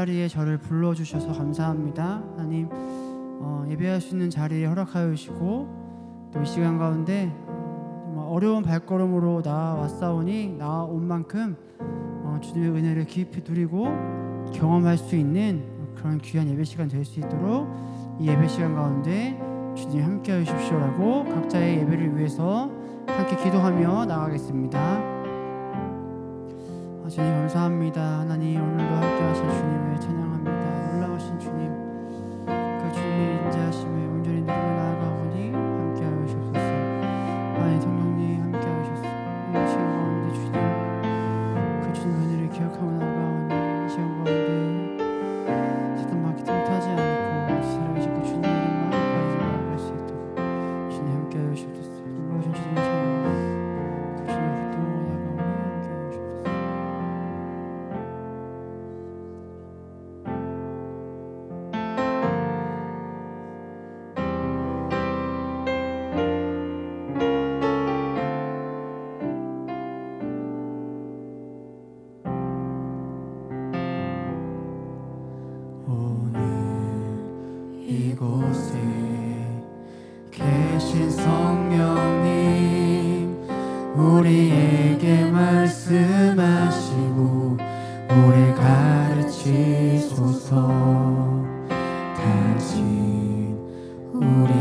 자리에 저를 불러주셔서 감사합니다. 하나님, 예배할 수 있는 자리에 허락하여 주시고 또 이 시간 가운데 정말 어려운 발걸음으로 나왔사오니 나온 만큼 주님의 은혜를 깊이 누리고 경험할 수 있는 그런 귀한 예배 시간 될 수 있도록 이 예배 시간 가운데 주님 함께 하십시오라고 각자의 예배를 위해서 함께 기도하며 나가겠습니다. 주님 감사합니다. 하나님, 오늘도 함께 하신 주님을 찬양합니다. 놀라우신 주님, 그 주님의 인자하심을 온전히 누리며 나아가오니 함께 하시옵소서. 하나님, 성령님 함께 하시옵소서. 이 시간 가운데 주님, 그 주님의 은혜를 기억하며 나아가오니 이 시간 가운데 사탄 마귀 틈타지 않고 살아계신 그 주님의 이름만 바라지 나아갈 수 있도록 주님 함께 하시옵소서. 놀라우신 주님의 찬양, 그 주님의 붙들고 나아가오니 함께 하시옵소서. 이곳에 계신 성령님, 우리에게 말씀하시고 우리 가르치소서. 다진 우리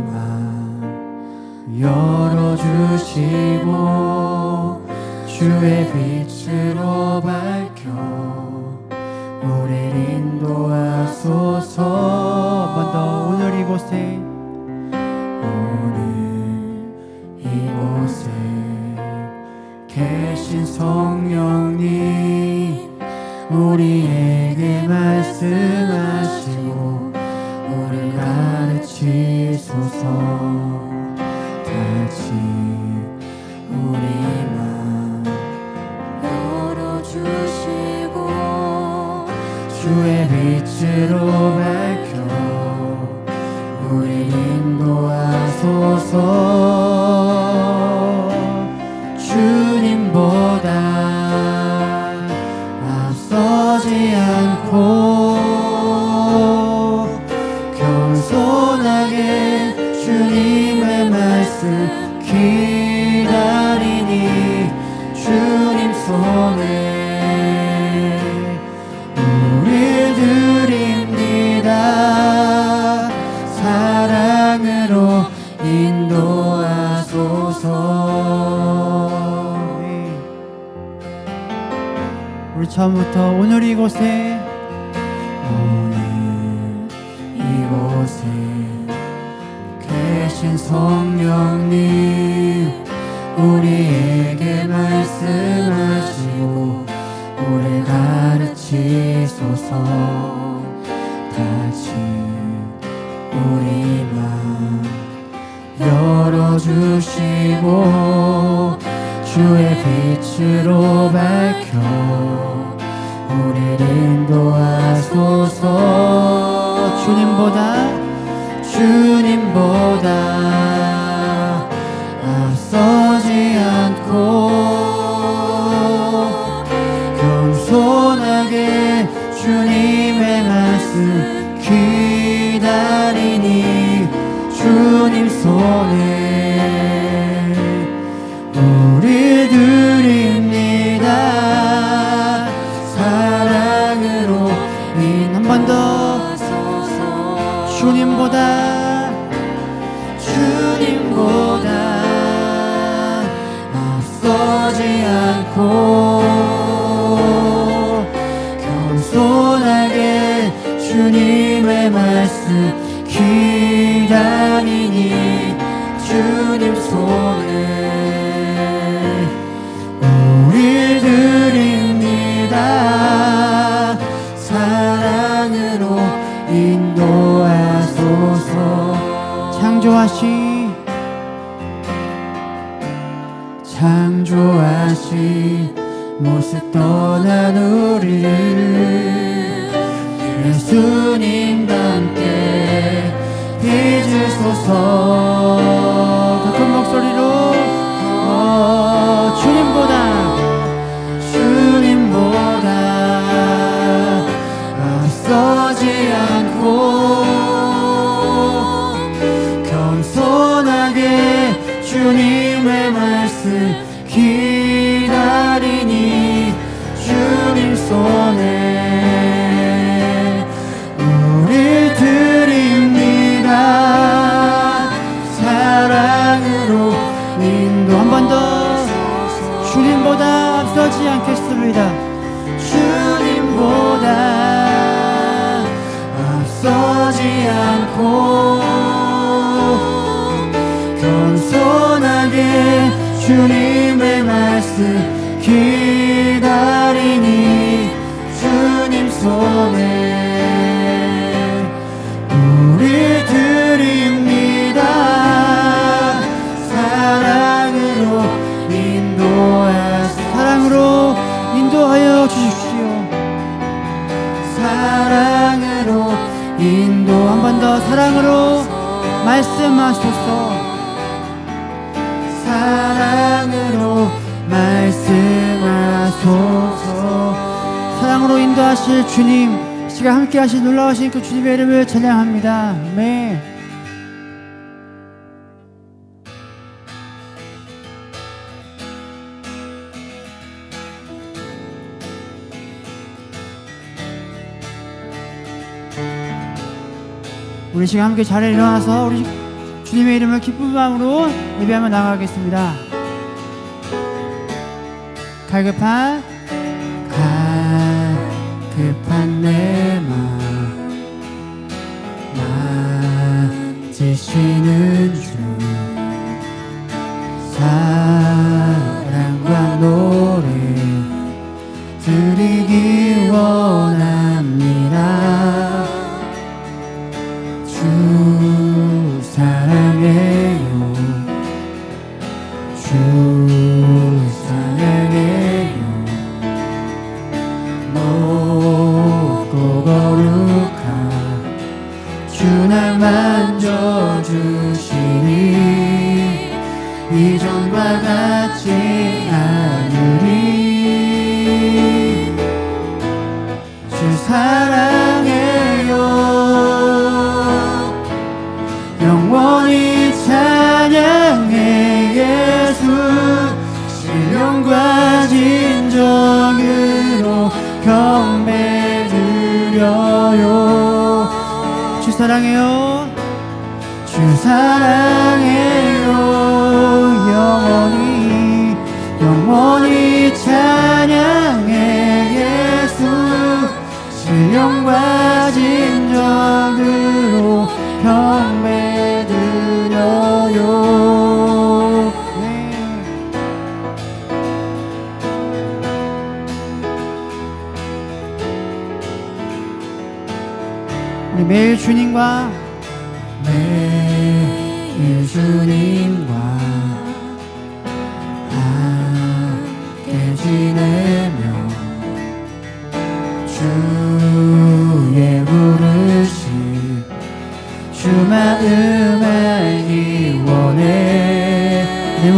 맘 열어주시고 주의 빛으로 밝혀 우리를 인도하소서. 한 번 더. 오늘 이곳에 계신 성령님, 우리에게 말씀하시고 우리 가르치소서. 다진 우리 맘 열어주시고 주의 빛으로 밝혀 우리 인도하소서. 주님보다 앞서지 않고 겸손하게 주님의 말씀 기다리니 주님 손에 우리 드립니다. 사랑으로 인도하소서. 우리 처음부터 오늘 이곳에 계신 성령님, 우리에게 말씀하시고 우리 가르치소서. 다진 우리 맘 열어주시고 주의 빛으로 밝혀 우리를 인도하소서. 주님보다 앞서지 않고 겸손하게 주님의 말씀 기다리니 주님 손에 우리 드립니다. 사랑으로 한 번 더. 주님보다 앞서지 않고 겸손하게 주님의 말씀 기다리니 주님 손에 우리 드립니다. 사랑으로 인도하소서. 창조하신 모습 떠난 우리를 예수님과 함께 빚으소서. 더 큰 목소리로 주님보다 주님의 말씀 기다리니 주님 손에 우리 드립니다. 사랑으로 인도 한 번 더 주님보다 앞서지 않겠습니다. 주님보다 앞서지 않고 겸손하게 주님의 말씀 기다리니 주님 손에 우리 드립니다. 사랑으로 인도하여 주십시오. 사랑으로 인도 한 번 더 사랑으로 말씀하소서. 사랑으로 말씀하소서. 사랑으로 인도하실 주님, 이 시간 함께 하신 놀라우신 그 주님의 이름을 찬양합니다. 아멘. 우리 시간 함께 자리에 일어나서 우리 주님의 이름을 기쁜 마음으로 예배하며 나가겠습니다. 갈급한 내 맘 만지시는 주 사랑과 노래 드리기 원합니다. 주 사랑해요. 주 사랑해요. 높고 거룩한 주 날 만져주시니 이전과 같지 않으리. 주 사랑해요. 영원히 찬양해 예수. 신령과 진정으로 경배드려요. 주 사랑해요. 주 사랑해요. 영원히 찬양해 예수. 신령과 진정으로 경배드려요. 우리 매일 주님과 함께 지내며 주의 부르심 주 마음 알기 원해. 내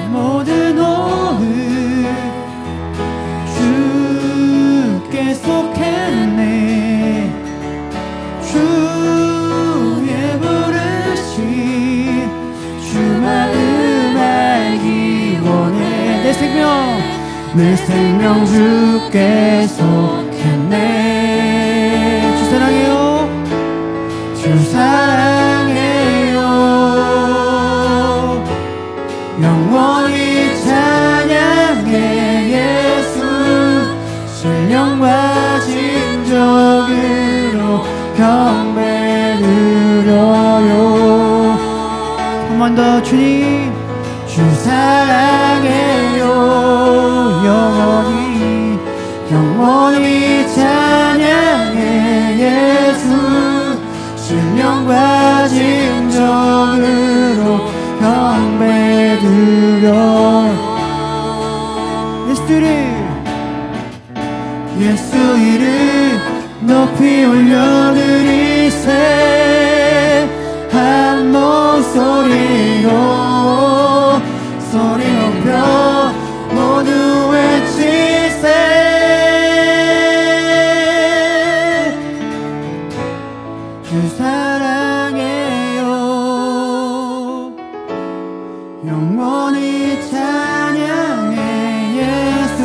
모든 오늘 주께 속했네. 주의 부르심 주 마음 알기 원해. 내 생명 주께 속했네. 주 사랑해요. 주 사랑해요. 영원히 찬양해 예수. 신령과 진정으로 경배드려요. 한 번 더 주님. 주 사랑해요. 영원히 찬양해 예수. 신령과 진정으로 경배드려요. 예수 이름 높이 올려드리세. 한 목소리로 소리 높여 모두 외치세. 주 사랑해요. 영원히 찬양해 예수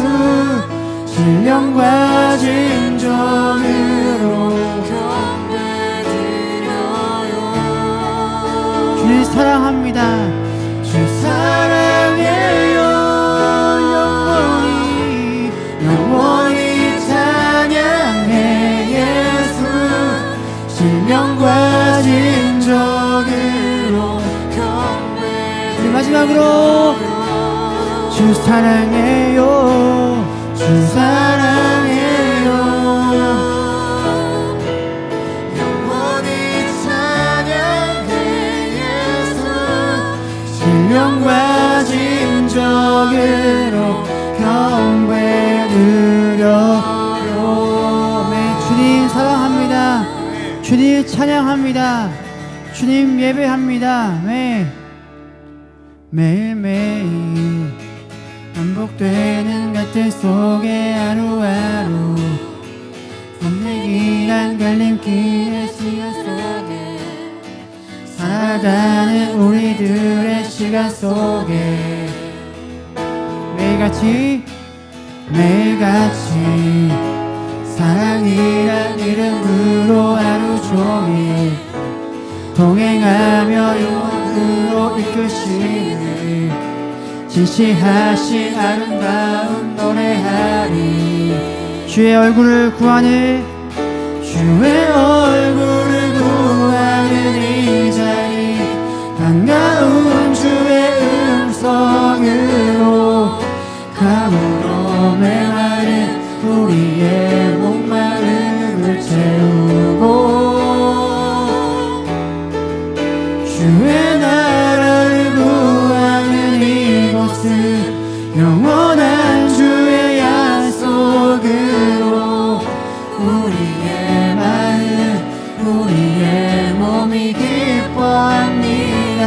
신령과 진정으로 주님 사랑합니다. 주 사랑해요. 영원히 찬양해 예수 신령과 진정으로 마지막으로 주 사랑해요. 주 사랑해요. 영원히 찬양해 예수 신령과 진정으로 경배드려요. 네, 주님 사랑합니다. 주님 찬양합니다. 주님 예배합니다. 네. 매일매일 반복되는 갈등 속에 하루하루 선택이란 갈림길의 시간 속에 살아가는 우리들의 시간 속에 매일같이 사랑이란 이름으로 하루 종일 동행하며 영원으로 이끄시는 진시하신 아름다운 노래하리. 주의 얼굴을 구하는 이 자리 반가운 주의 음성으로 감으로 메마른 우리의 목마름을 채우고 주의 나라를 구하는 이곳은 영원한 주의 약속으로 우리의 마음 우리의 몸이 기뻐합니다.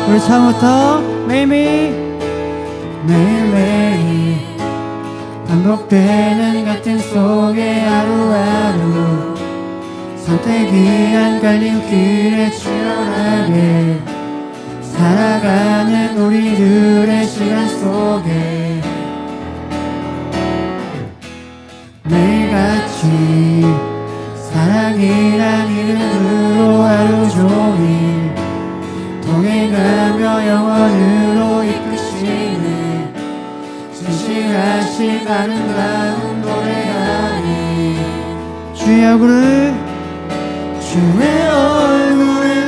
우리 처음부터 매일매일 반복되는 갈등 속에 하루하루 선택이란 갈림길에 치열하게 살아가는 우리들의 시간 속에 매일같이 사랑이란 이름으로 하루 종일 동행하며 영원으로 이끄시는 진실하신 아름다운 노래하니 주의 얼굴을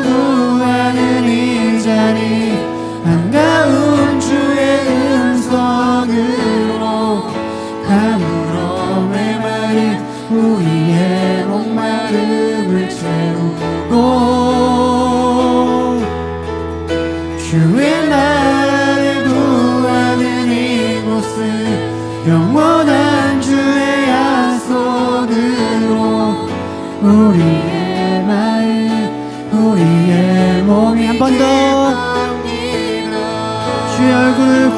구하는 이 자리 반가운 주의 음성으로 감으로 메마른 우리의 목마름을 채우고 주의 나라를 구하는 이곳은 영원한 주의 약속으로 우리의 마음 우리의 몸이 한 번 더 주의 얼굴을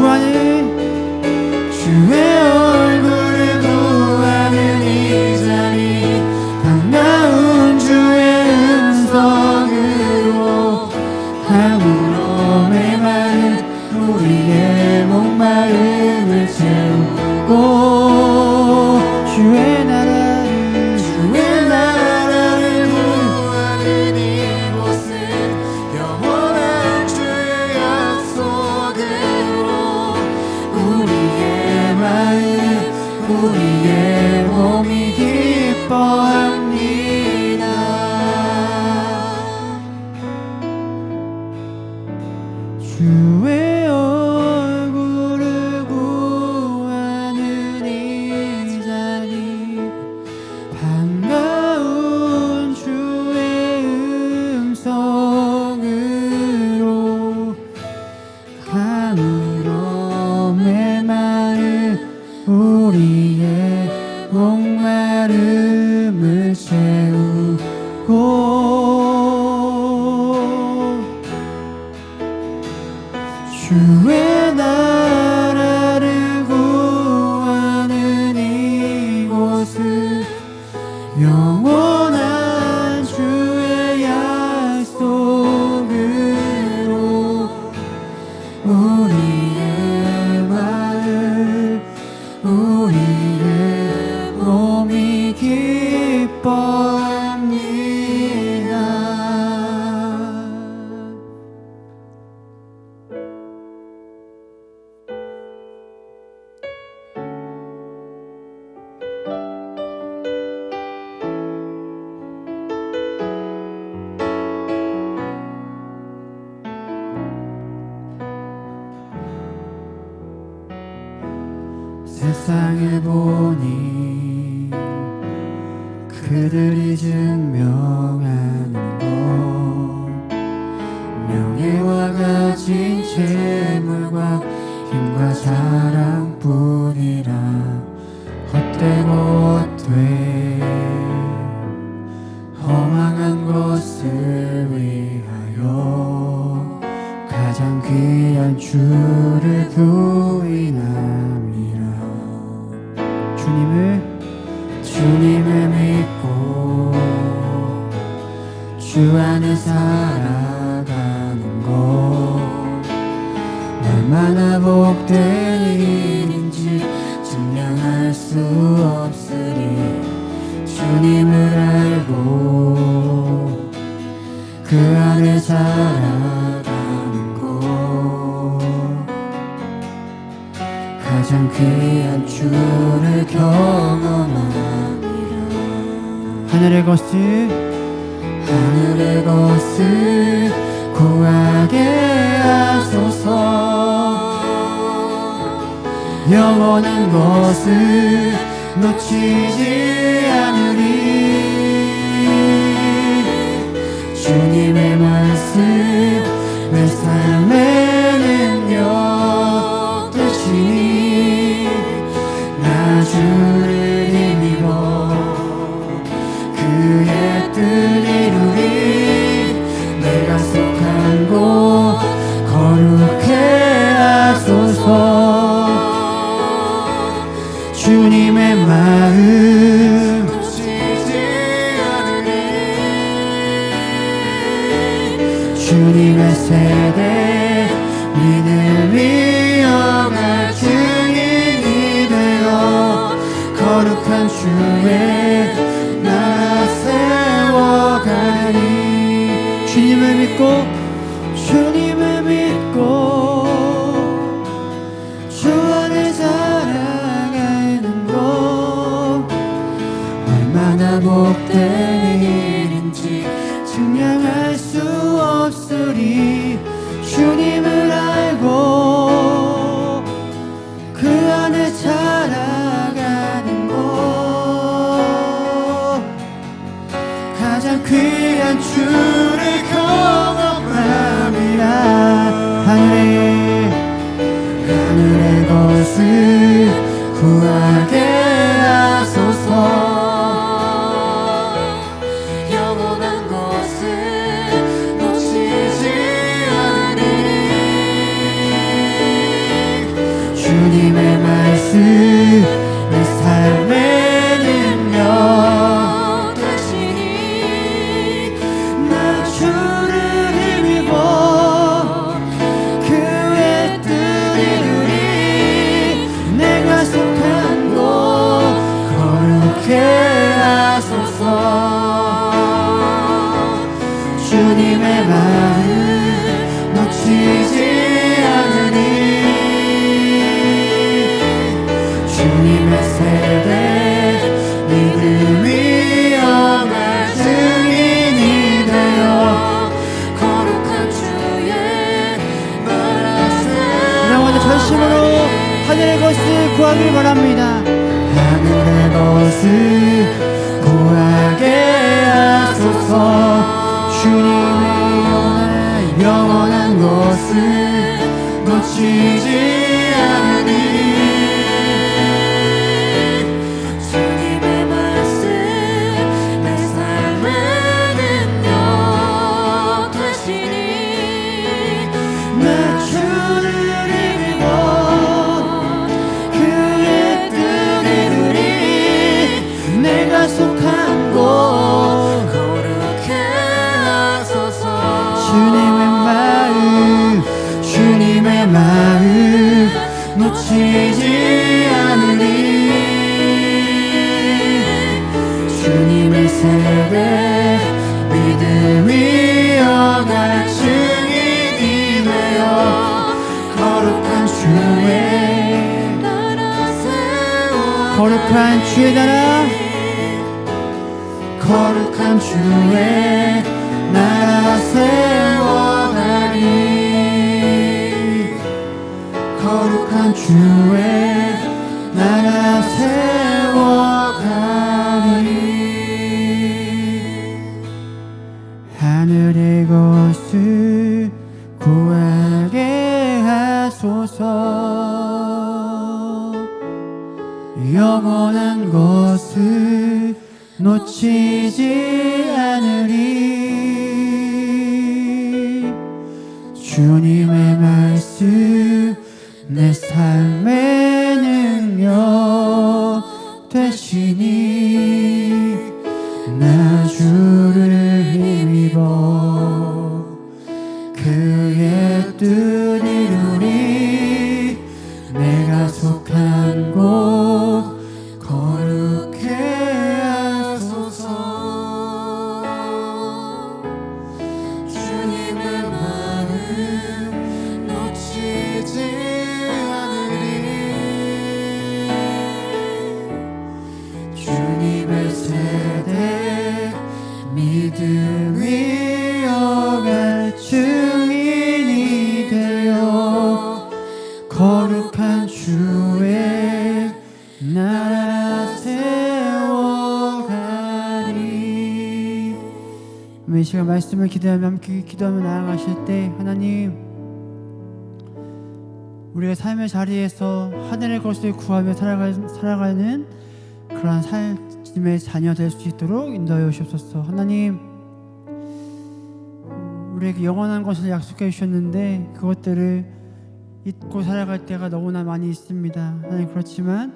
구하는 이 자리 반가운 주의 음성으로 감으로 메마른 우리의 목마름을 채우고 주의 나라를 구하는 이곳은 영원한 주의 약속으로 우리의 마음 세상을 보니 그들이 증명하는 것 명예와 가진 재물과 힘과 자랑뿐이라 헛되고 헛돼 허망한 것을 위하여 가장 귀한 주를 부인함이라. 주님을 믿고 주 안에 살아가는 것 얼마나 복된 일인지 증명할 수 없으리. 주님을 알고 그 안에 살아가는 것 가장 귀한 주를 경험함이라. 하늘의 것을 구하게 하소서. 영원한 것을 놓치지 않으리. 주님의 말씀 내 삶의 능력 되시니 나 주를 힘입어 그의 뜻 이루리. 내가 속한 곳 거룩해 하소서. 주님의 마음 놓치지 않으리. 주님의 세대 믿음이 이어갈 증인이 되어 거룩한 주의 나라 세워가니. 주님을 믿고 주 안에 살아가는 것 얼마나 복된 일인지 증명할 수 없으리. 주님을 알고 그 안에 살아가는 것 가장 귀한 주를 경험함이라. 하늘의 것을 구하게 하소서. 영원한 것을 놓치지 않으리. 주님의 말씀 내 삶의 능력 되시니 나 주를 힘입어 그의 뜻 이루리. 내가 속한 곳 거룩해 하소서. 주님의 마음 놓치지 않으니. 주님의 세대 믿음이 이어갈 증인이 되어 거룩한 주의 나라 세워. 먼저 전심으로 하늘의 것을 구하길 바랍니다. 하늘의 것을 구하게 하소서. 주님의 영원한 것을 놓치지 않으니. 주님의 말씀 내 삶의 능력 되시니 나 주를 힘입어 그의 뜻 이루리. 내가 속한 곳 거룩해 하소서. 주님의 마음 놓치지 않으리. 주님의 세대 믿음이 이어갈 증인이 되어 거룩한 주의 나라 세워. 거룩한 주의 나라 거룩한 주의 나라 세워가니. 거룩한 주의 나라 하늘의 것을 구하게 하소서. 영원한 것을 놓치지 않으리. 주님의 말씀 내 삶의 능력 되시니 나 주를 힘입어 그의 뜻 이루리. 내가 속한 곳 거룩해 하소서. 주님의 마음 놓치지 않으리. 주님의 세대 믿음이 어갈 증인이 되어 거룩한 주의 나라 세워가리. 이 시간 말씀을 기도하며 함께 기도하며 나아가실 때 하나님, 우리가 삶의 자리에서 하늘의 것을 구하며 살아가는 그러한 삶의 자녀 될 수 있도록 인도하여 주옵소서. 하나님, 우리에게 영원한 것을 약속해 주셨는데 그것들을 잊고 살아갈 때가 너무나 많이 있습니다. 하나님, 그렇지만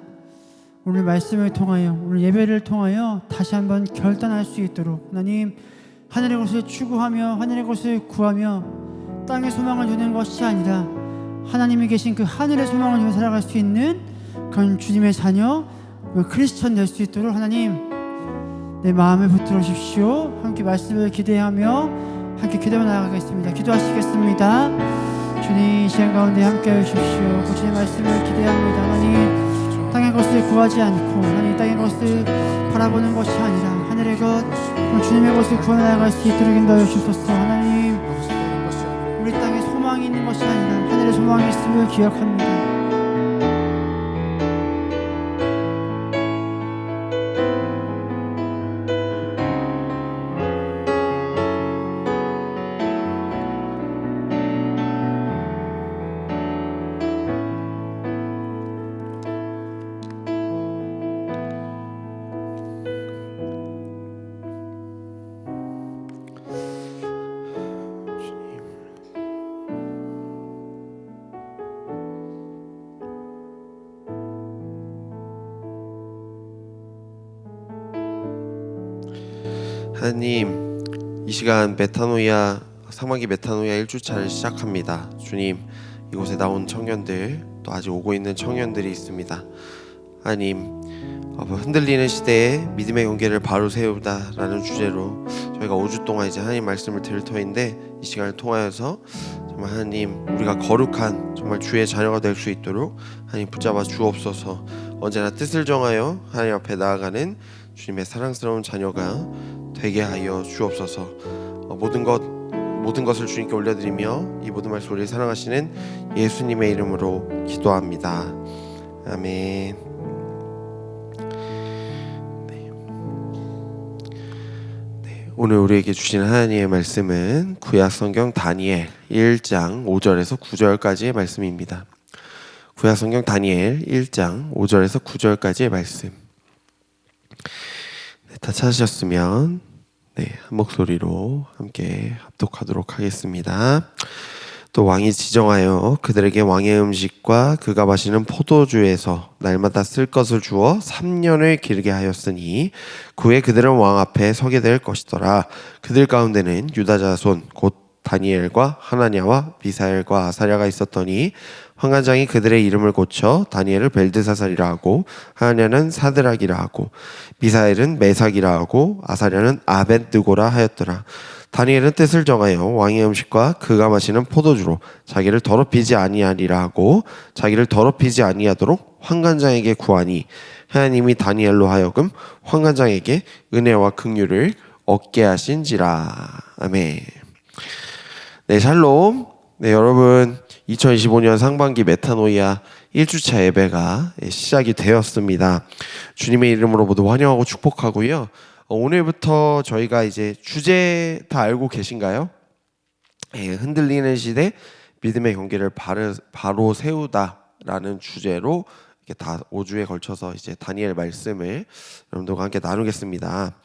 오늘 말씀을 통하여, 오늘 예배를 통하여 다시 한번 결단할 수 있도록 하나님, 하늘의 것을 추구하며 하늘의 것을 구하며 땅의 소망을 두는 것이 아니라 하나님이 계신 그 하늘의 소망을 두며 살아갈 수 있는 그런 주님의 자녀, 크리스천 될 수 있도록 하나님 내 마음을 붙들어 주십시오. 함께 말씀을 기대하며 함께 기도하며 나아가겠습니다. 기도하시겠습니다. 주님, 이 시간 가운데 함께하여 주십시오. 주님의 말씀을 기대합니다. 하나님, 땅의 것을 구하지 않고 하나님 땅의 것을 바라보는 것이 아니라 하늘의 것, 주님의 것을 구하며 나아갈 수 있도록 인도하여 주소서. 하나님, 우리 땅에 소망이 있는 것이 아니라 하늘의 소망이 있음을 기억합니다. 하나님, 이 시간 메타노이아 사막의 메타노이아 1주차를 시작합니다. 주님, 이곳에 나온 청년들, 또 아직 오고 있는 청년들이 있습니다. 하나님, 흔들리는 시대에 믿음의 경계를 바로 세우다라는 주제로 저희가 5주 동안 이제 하나님 말씀을 들을 터인데, 이 시간을 통하여서 정말 하나님, 우리가 거룩한 정말 주의 자녀가 될 수 있도록 하나님 붙잡아 주옵소서. 언제나 뜻을 정하여 하나님 앞에 나아가는 주님의 사랑스러운 자녀가 되게 하여 주옵소서. 모든 것을 주님께 올려드리며 이 모든 말씀 우리 사랑하시는 예수님의 이름으로 기도합니다. 아멘. 오늘 우리에게 주신 하나님의 말씀은 구약성경 다니엘 1장 5절에서 9절까지의 말씀입니다. 구약성경 다니엘 1장 5절에서 9절까지의 말씀. 다 찾으셨으면 한 목소리로 함께 합독하도록 하겠습니다. 또 왕이 지정하여 그들에게 왕의 음식과 그가 마시는 포도주에서 날마다 쓸 것을 주어 3년을 기르게 하였으니 그 후에 그들은 왕 앞에 서게 될 것이더라. 그들 가운데는 유다 자손 곧 다니엘과 하나냐와 미사엘과 아사랴가 있었더니 환관장이 그들의 이름을 고쳐 다니엘을 벨드사살이라 하고 하나냐는 사드락이라 하고 미사엘은 메삭이라 하고 아사랴는 아벤느고라 하였더라. 다니엘은 뜻을 정하여 왕의 음식과 그가 마시는 포도주로 자기를 더럽히지 아니하리라 하고 자기를 더럽히지 아니하도록 환관장에게 구하니 하나님이 다니엘로 하여금 환관장에게 은혜와 긍휼을 얻게 하신지라. 아멘. 네, 샬롬. 네, 여러분, 2025년 상반기 메타노이아 1주차 예배가 시작이 되었습니다. 주님의 이름으로 모두 환영하고 축복하고요. 오늘부터 저희가 이제 주제 다 알고 계신가요? 흔들리는 시대 믿음의 경계를 바로 세우다라는 주제로 이렇게 다 5주에 걸쳐서 이제 다니엘 말씀을 여러분들과 함께 나누겠습니다.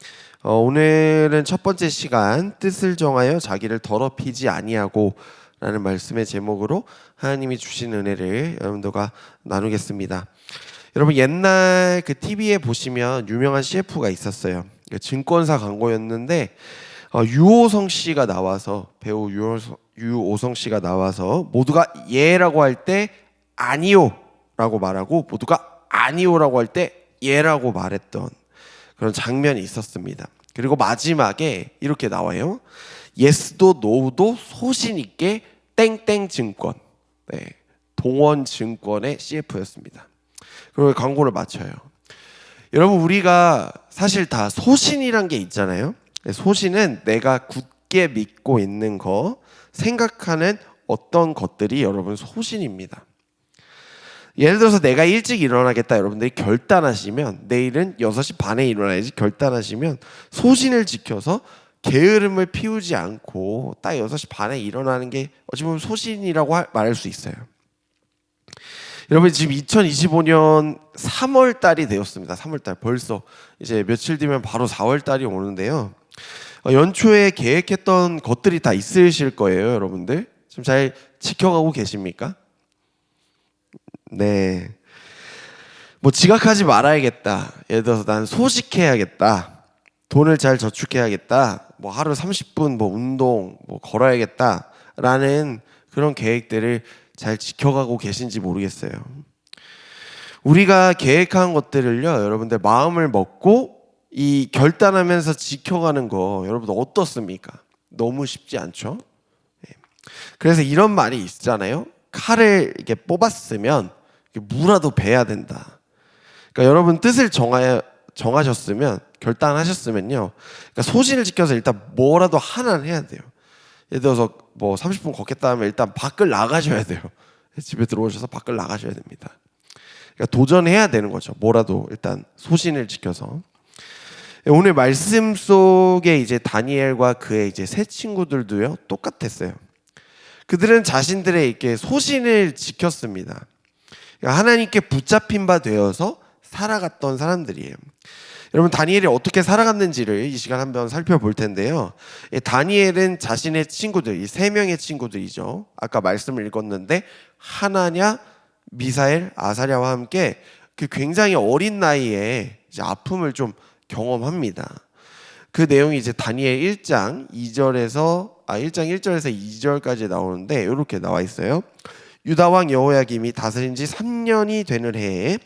오늘은 첫 번째 시간 뜻을 정하여 자기를 더럽히지 아니하고 라는 말씀의 제목으로 하나님이 주신 은혜를 여러분들과 나누겠습니다. 여러분 옛날 그 TV에 보시면 유명한 CF가 있었어요. 증권사 광고였는데 유호성 씨가 나와서 배우 유호성 씨가 나와서 모두가 예라고 할 때 아니요라고 말하고 모두가 아니요라고 할 때 예라고 말했던 그런 장면이 있었습니다. 그리고 마지막에 이렇게 나와요. 예스도 노도 소신 있게 땡땡 증권, 동원 증권의 CF였습니다. 그리고 광고를 마쳐요. 여러분 우리가 사실 다 소신이란 게 있잖아요. 소신은 내가 굳게 믿고 있는 거, 생각하는 어떤 것들이 여러분 소신입니다. 예를 들어서 내가 일찍 일어나겠다 여러분들이 결단하시면 내일은 6시 반에 일어나야지 결단하시면 소신을 지켜서 게으름을 피우지 않고 딱 6시 반에 일어나는 게 어찌 보면 소신이라고 말할 수 있어요. 여러분 지금 2025년 3월 달이 되었습니다. 3월 달 벌써 이제 며칠 뒤면 바로 4월 달이 오는데요. 연초에 계획했던 것들이 다 있으실 거예요, 여러분들. 지금 잘 지켜가고 계십니까? 네. 뭐 지각하지 말아야겠다. 예를 들어서 난 소식해야겠다. 돈을 잘 저축해야겠다. 뭐 하루 30분 뭐 운동 뭐 걸어야겠다라는 그런 계획들을 잘 지켜가고 계신지 모르겠어요. 우리가 계획한 것들을요, 여러분들 마음을 먹고 이 결단하면서 지켜가는 거 여러분들 어떻습니까? 너무 쉽지 않죠? 그래서 이런 말이 있잖아요. 칼을 이렇게 뽑았으면 무라도 베야 된다. 그러니까 여러분 뜻을 정하셨으면 결단하셨으면요. 그러니까 소신을 지켜서 일단 뭐라도 하나는 해야 돼요. 예를 들어서 뭐 30분 걷겠다 하면 일단 밖을 나가셔야 돼요. 집에 들어오셔서 밖을 나가셔야 됩니다. 그러니까 도전해야 되는 거죠. 뭐라도 일단 소신을 지켜서. 오늘 말씀 속에 이제 다니엘과 그의 이제 세 친구들도요 똑같았어요. 그들은 자신들의 이렇게 소신을 지켰습니다. 그러니까 하나님께 붙잡힌 바 되어서 살아갔던 사람들이에요. 여러분 다니엘이 어떻게 살아갔는지를 이 시간 한번 살펴볼 텐데요. 다니엘은 자신의 친구들, 이 3명의 친구들이죠. 아까 말씀을 읽었는데 하나냐, 미사엘, 아사랴와 함께 그 굉장히 어린 나이에 이제 아픔을 좀 경험합니다. 그 내용이 이제 다니엘 1장 1장 1절에서 2절까지 나오는데 이렇게 나와 있어요. 유다 왕 여호야김이 다스린 지 3년이 되는 해에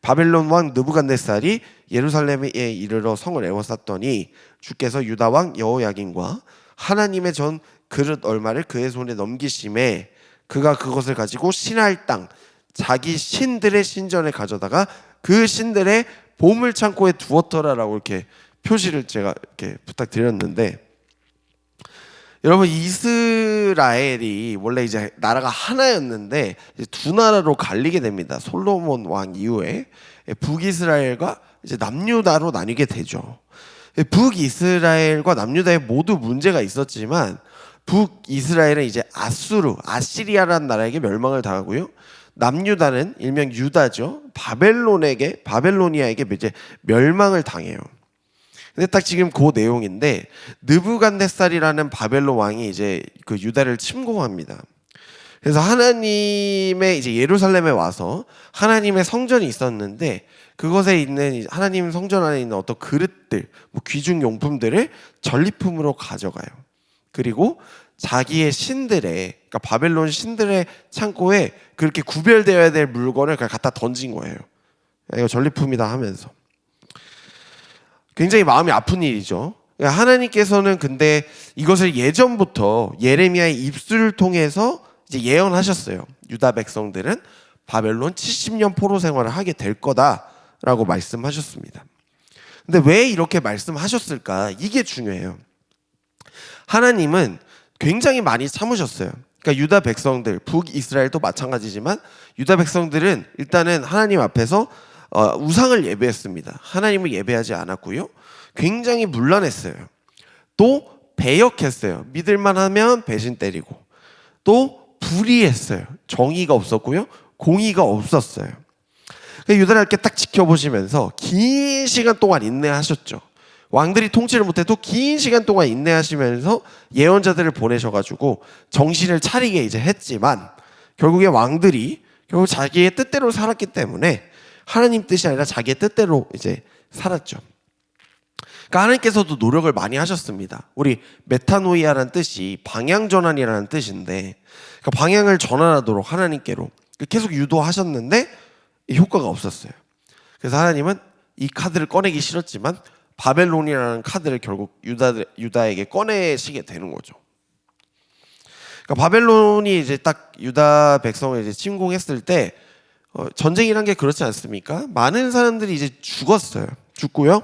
바벨론 왕 느부갓네살이 예루살렘에 이르러 성을 에워쌌더니 주께서 유다 왕 여호야김과 하나님의 전 그릇 얼마를 그의 손에 넘기심에 그가 그것을 가지고 신할 땅 자기 신들의 신전에 가져다가 그 신들의 보물 창고에 두었더라라고 이렇게 표시를 제가 이렇게 부탁드렸는데, 여러분 이스라엘이 원래 이제 나라가 하나였는데 이제 두 나라로 갈리게 됩니다. 솔로몬 왕 이후에 북이스라엘과 이제 남유다로 나뉘게 되죠. 북이스라엘과 남유다에 모두 문제가 있었지만 북이스라엘은 이제 아시리아라는 나라에게 멸망을 당하고요. 남유다는 일명 유다죠. 바벨로니아에게 이제 멸망을 당해요. 근데 딱 지금 그 내용인데 느부갓네살이라는 바벨론 왕이 이제 그 유다를 침공합니다. 그래서 하나님의 이제 예루살렘에 와서 하나님의 성전이 있었는데 그것에 있는 하나님 성전 안에 있는 어떤 그릇들, 뭐 귀중 용품들을 전리품으로 가져가요. 그리고 자기의 신들의, 그러니까 바벨론 신들의 창고에 그렇게 구별되어야 될 물건을 그냥 갖다 던진 거예요. 이거 전리품이다 하면서. 굉장히 마음이 아픈 일이죠. 하나님께서는 근데 이것을 예전부터 예레미야의 입술을 통해서 이제 예언하셨어요. 유다 백성들은 바벨론 70년 포로 생활을 하게 될 거다라고 말씀하셨습니다. 근데 왜 이렇게 말씀하셨을까? 이게 중요해요. 하나님은 굉장히 많이 참으셨어요. 그러니까 유다 백성들, 북이스라엘도 마찬가지지만 유다 백성들은 일단은 하나님 앞에서 우상을 예배했습니다. 하나님을 예배하지 않았고요. 굉장히 문란했어요. 또 배역했어요. 믿을만 하면 배신 때리고, 또 불의했어요. 정의가 없었고요, 공의가 없었어요. 유다를 이렇게 딱 지켜보시면서 긴 시간 동안 인내하셨죠. 왕들이 통치를 못해도 긴 시간 동안 인내하시면서 예언자들을 보내셔가지고 정신을 차리게 이제 했지만, 결국에 왕들이 결국 자기의 뜻대로 살았기 때문에 하나님 뜻이 아니라 자기의 뜻대로 이제 살았죠. 그러니까 하나님께서도 노력을 많이 하셨습니다. 우리 메타노이아라는 뜻이 방향 전환이라는 뜻인데, 그러니까 방향을 전환하도록 하나님께로 계속 유도하셨는데 효과가 없었어요. 그래서 하나님은 이 카드를 꺼내기 싫었지만 바벨론이라는 카드를 결국 유다에게 꺼내시게 되는 거죠. 그러니까 바벨론이 이제 딱 유다 백성을 이제 침공했을 때 전쟁이란 게 그렇지 않습니까? 많은 사람들이 이제 죽고요.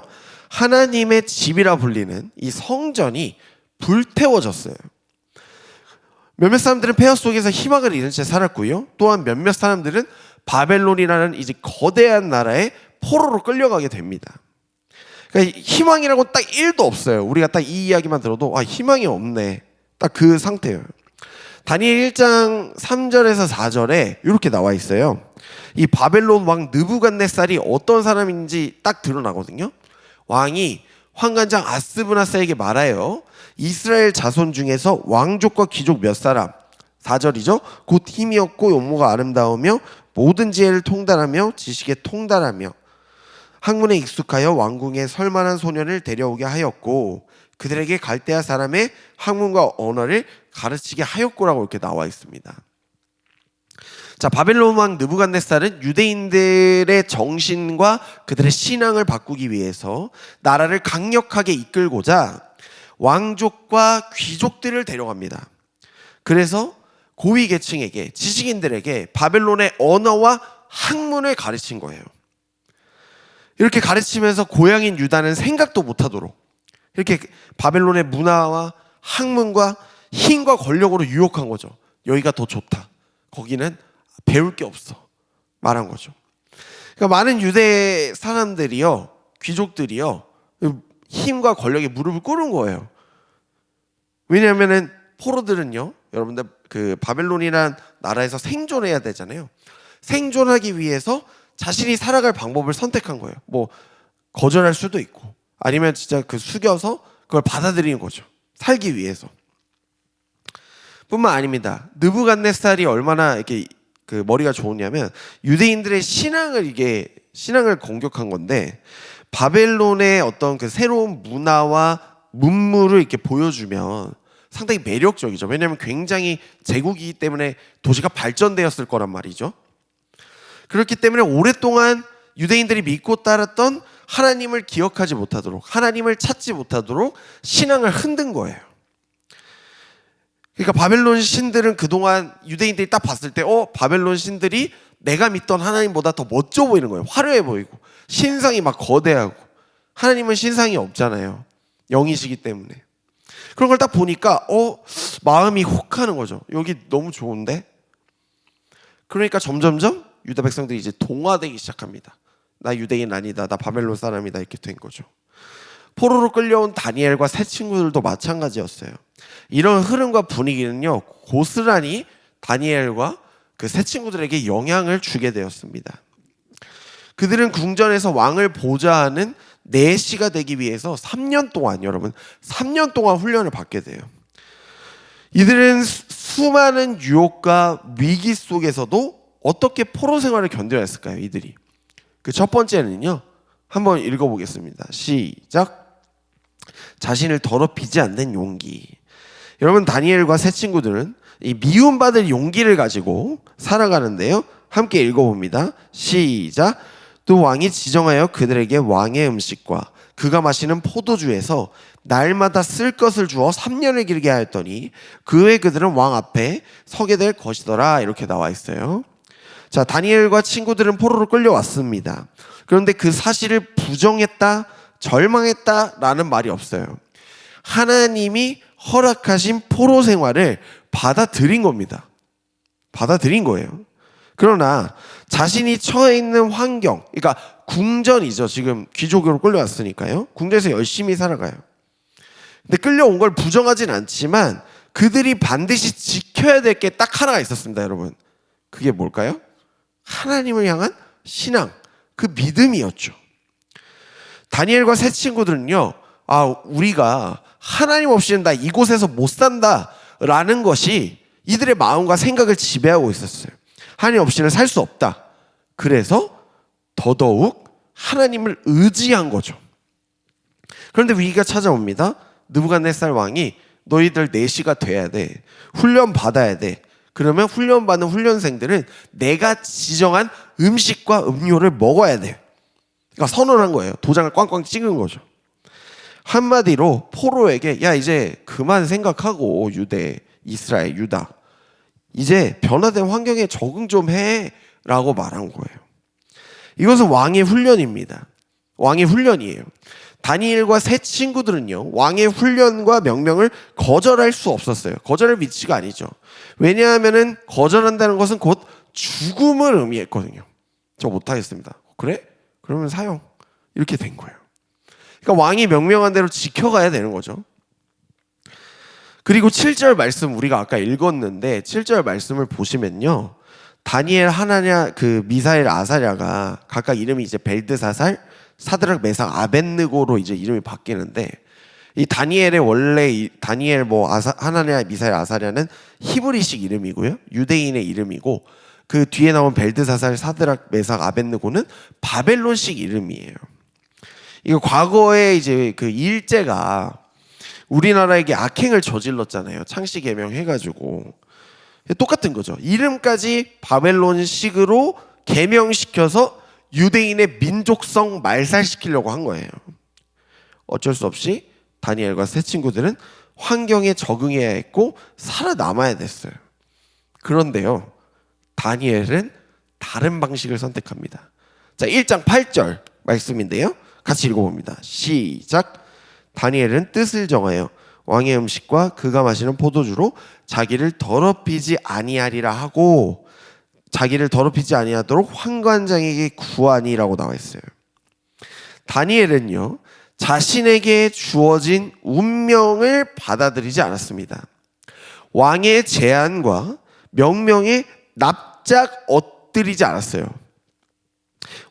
하나님의 집이라 불리는 이 성전이 불태워졌어요. 몇몇 사람들은 폐허 속에서 희망을 잃은 채 살았고요. 또한 몇몇 사람들은 바벨론이라는 이제 거대한 나라에 포로로 끌려가게 됩니다. 그러니까 희망이라고 딱 1도 없어요. 우리가 딱 이 이야기만 들어도 희망이 없네. 딱 그 상태예요. 다니엘 1장 3절에서 4절에 이렇게 나와 있어요. 이 바벨론 왕 느부갓네살이 어떤 사람인지 딱 드러나거든요. 왕이 환관장 아스브나스에게 말하여 이스라엘 자손 중에서 왕족과 귀족 몇 사람, 4절이죠. 곧 힘이 없고 용모가 아름다우며 모든 지혜를 통달하며 지식에 통달하며 학문에 익숙하여 왕궁에 설만한 소년을 데려오게 하였고 그들에게 갈대아 사람의 학문과 언어를 가르치게 하였고라고 이렇게 나와 있습니다. 자, 바벨론 왕 느부갓네살은 유대인들의 정신과 그들의 신앙을 바꾸기 위해서 나라를 강력하게 이끌고자 왕족과 귀족들을 데려갑니다. 그래서 고위 계층에게, 지식인들에게 바벨론의 언어와 학문을 가르친 거예요. 이렇게 가르치면서 고향인 유다는 생각도 못하도록 이렇게 바벨론의 문화와 학문과 힘과 권력으로 유혹한 거죠. 여기가 더 좋다. 거기는 배울 게 없어. 말한 거죠. 그러니까 많은 유대 사람들이요, 귀족들이요, 힘과 권력에 무릎을 꿇은 거예요. 왜냐하면은 포로들은요, 여러분들 그 바벨론이란 나라에서 생존해야 되잖아요. 생존하기 위해서 자신이 살아갈 방법을 선택한 거예요. 뭐 거절할 수도 있고, 아니면 진짜 그 숙여서 그걸 받아들이는 거죠. 살기 위해서. 뿐만 아닙니다. 느부갓네살이 얼마나 이렇게 그 머리가 좋으냐면 유대인들의 신앙을 공격한 건데, 바벨론의 어떤 그 새로운 문화와 문물을 이렇게 보여주면 상당히 매력적이죠. 왜냐하면 굉장히 제국이기 때문에 도시가 발전되었을 거란 말이죠. 그렇기 때문에 오랫동안 유대인들이 믿고 따랐던 하나님을 기억하지 못하도록, 하나님을 찾지 못하도록 신앙을 흔든 거예요. 그러니까 바벨론 신들은 그동안 유대인들이 딱 봤을 때 바벨론 신들이 내가 믿던 하나님보다 더 멋져 보이는 거예요. 화려해 보이고 신상이 막 거대하고, 하나님은 신상이 없잖아요. 영이시기 때문에. 그런 걸 딱 보니까 마음이 혹하는 거죠. 여기 너무 좋은데? 그러니까 점점점 유다 백성들이 이제 동화되기 시작합니다. 나 유대인 아니다, 나 바벨론 사람이다, 이렇게 된 거죠. 포로로 끌려온 다니엘과 새 친구들도 마찬가지였어요. 이런 흐름과 분위기는요, 고스란히 다니엘과 그 새 친구들에게 영향을 주게 되었습니다. 그들은 궁전에서 왕을 보좌하는 내시가 되기 위해서 3년 동안, 여러분 3년 동안 훈련을 받게 돼요. 이들은 수많은 유혹과 위기 속에서도 어떻게 포로 생활을 견뎌냈을까요? 이들이 그 첫 번째는요, 한번 읽어보겠습니다. 시작. 자신을 더럽히지 않는 용기. 여러분, 다니엘과 새 친구들은 이 미움받을 용기를 가지고 살아가는데요, 함께 읽어봅니다. 시작. 또 왕이 지정하여 그들에게 왕의 음식과 그가 마시는 포도주에서 날마다 쓸 것을 주어 3년을 길게 하였더니 그 후에 그들은 왕 앞에 서게 될 것이더라. 이렇게 나와 있어요. 자, 다니엘과 친구들은 포로로 끌려왔습니다. 그런데 그 사실을 부정했다, 절망했다라는 말이 없어요. 하나님이 허락하신 포로 생활을 받아들인 겁니다. 받아들인 거예요. 그러나 자신이 처해 있는 환경, 그러니까 궁전이죠. 지금 귀족으로 끌려왔으니까요. 궁전에서 열심히 살아가요. 근데 끌려온 걸 부정하진 않지만 그들이 반드시 지켜야 될 게 딱 하나가 있었습니다, 여러분. 그게 뭘까요? 하나님을 향한 신앙, 그 믿음이었죠. 다니엘과 세 친구들은요, 우리가 하나님 없이는 나 이곳에서 못 산다 라는 것이 이들의 마음과 생각을 지배하고 있었어요. 하나님 없이는 살 수 없다. 그래서 더더욱 하나님을 의지한 거죠. 그런데 위기가 찾아옵니다. 느부갓네살 왕이 너희들 내시가 돼야 돼. 훈련 받아야 돼. 그러면 훈련받는 훈련생들은 내가 지정한 음식과 음료를 먹어야 돼. 그러니까 선언한 거예요. 도장을 꽝꽝 찍은 거죠. 한마디로 포로에게 야 이제 그만 생각하고 유대, 이스라엘, 유다 이제 변화된 환경에 적응 좀 해라고 말한 거예요. 이것은 왕의 훈련입니다. 왕의 훈련이에요. 다니엘과 세 친구들은요, 왕의 훈련과 명령을 거절할 수 없었어요. 거절할 위치가 아니죠. 왜냐하면은 거절한다는 것은 곧 죽음을 의미했거든요. 저 못하겠습니다. 그래? 그러면 사형. 이렇게 된 거예요. 그러니까 왕이 명령한 대로 지켜가야 되는 거죠. 그리고 7절 말씀 우리가 아까 읽었는데 7절 말씀을 보시면요, 다니엘, 하나냐, 그 미사엘, 아사랴가 각각 이름이 이제 벨드사살, 사드락, 메삭, 아벳느고로 이제 이름이 바뀌는데, 이 다니엘의 원래 다니엘, 하나냐, 미사엘, 아사랴는 히브리식 이름이고요, 유대인의 이름이고, 그 뒤에 나온 벨드사살, 사드락, 메삭, 아벳느고는 바벨론식 이름이에요. 이거 과거에 이제 그 일제가 우리나라에게 악행을 저질렀잖아요. 창씨 개명 해가지고. 똑같은 거죠. 이름까지 바벨론식으로 개명시켜서 유대인의 민족성 말살시키려고 한 거예요. 어쩔 수 없이 다니엘과 세 친구들은 환경에 적응해야 했고 살아남아야 됐어요. 그런데요, 다니엘은 다른 방식을 선택합니다. 자, 1장 8절 말씀인데요, 같이 읽어봅니다. 시작. 다니엘은 뜻을 정하여 왕의 음식과 그가 마시는 포도주로 자기를 더럽히지 아니하리라 하고, 자기를 더럽히지 아니하도록 환관장에게 구하니라고 나와 있어요. 다니엘은요, 자신에게 주어진 운명을 받아들이지 않았습니다. 왕의 제안과 명령에 납작 엎드리지 않았어요.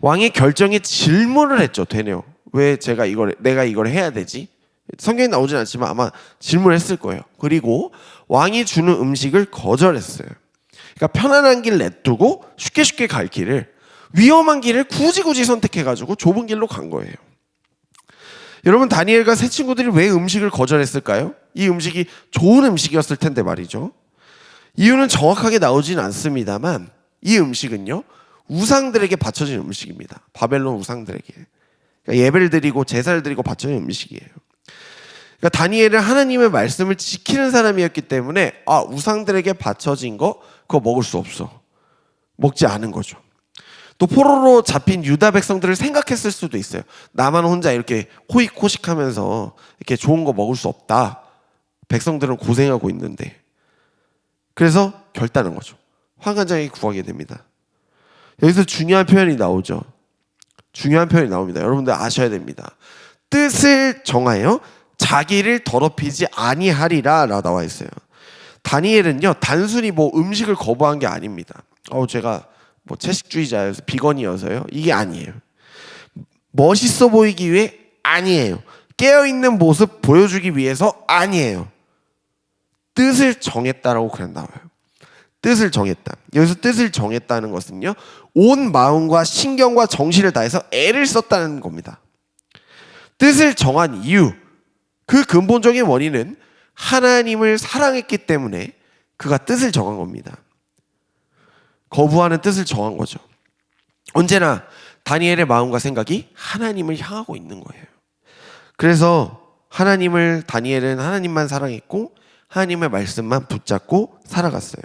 왕의 결정에 질문을 했죠. 되네요. 왜 내가 이걸 해야 되지? 성경에 나오진 않지만 아마 질문했을 거예요. 그리고 왕이 주는 음식을 거절했어요. 그러니까 편안한 길 냅두고 쉽게 갈 길을, 위험한 길을 굳이 선택해가지고 좁은 길로 간 거예요. 여러분, 다니엘과 세 친구들이 왜 음식을 거절했을까요? 이 음식이 좋은 음식이었을 텐데 말이죠. 이유는 정확하게 나오진 않습니다만 이 음식은요, 우상들에게 바쳐진 음식입니다. 바벨론 우상들에게. 그러니까 예배를 드리고 제사를 드리고 바쳐진 음식이에요. 그러니까 다니엘은 하나님의 말씀을 지키는 사람이었기 때문에 우상들에게 바쳐진 거 그거 먹을 수 없어. 먹지 않은 거죠. 또 포로로 잡힌 유다 백성들을 생각했을 수도 있어요. 나만 혼자 이렇게 호익호식하면서 이렇게 좋은 거 먹을 수 없다. 백성들은 고생하고 있는데. 그래서 결단한 거죠. 환관장에게 구하게 됩니다. 여기서 중요한 표현이 나오죠. 중요한 표현이 나옵니다. 여러분들 아셔야 됩니다. 뜻을 정하여 자기를 더럽히지 아니하리라 라고 나와 있어요. 다니엘은요, 단순히 음식을 거부한 게 아닙니다. 제가 채식주의자여서 비건이어서요, 이게 아니에요. 멋있어 보이기 위해 아니에요. 깨어있는 모습 보여주기 위해서 아니에요. 뜻을 정했다라고 그냥 나와요. 뜻을 정했다. 여기서 뜻을 정했다는 것은요, 온 마음과 신경과 정신을 다해서 애를 썼다는 겁니다. 뜻을 정한 이유, 그 근본적인 원인은 하나님을 사랑했기 때문에 그가 뜻을 정한 겁니다. 거부하는 뜻을 정한 거죠. 언제나 다니엘의 마음과 생각이 하나님을 향하고 있는 거예요. 그래서 다니엘은 하나님만 사랑했고 하나님의 말씀만 붙잡고 살아갔어요.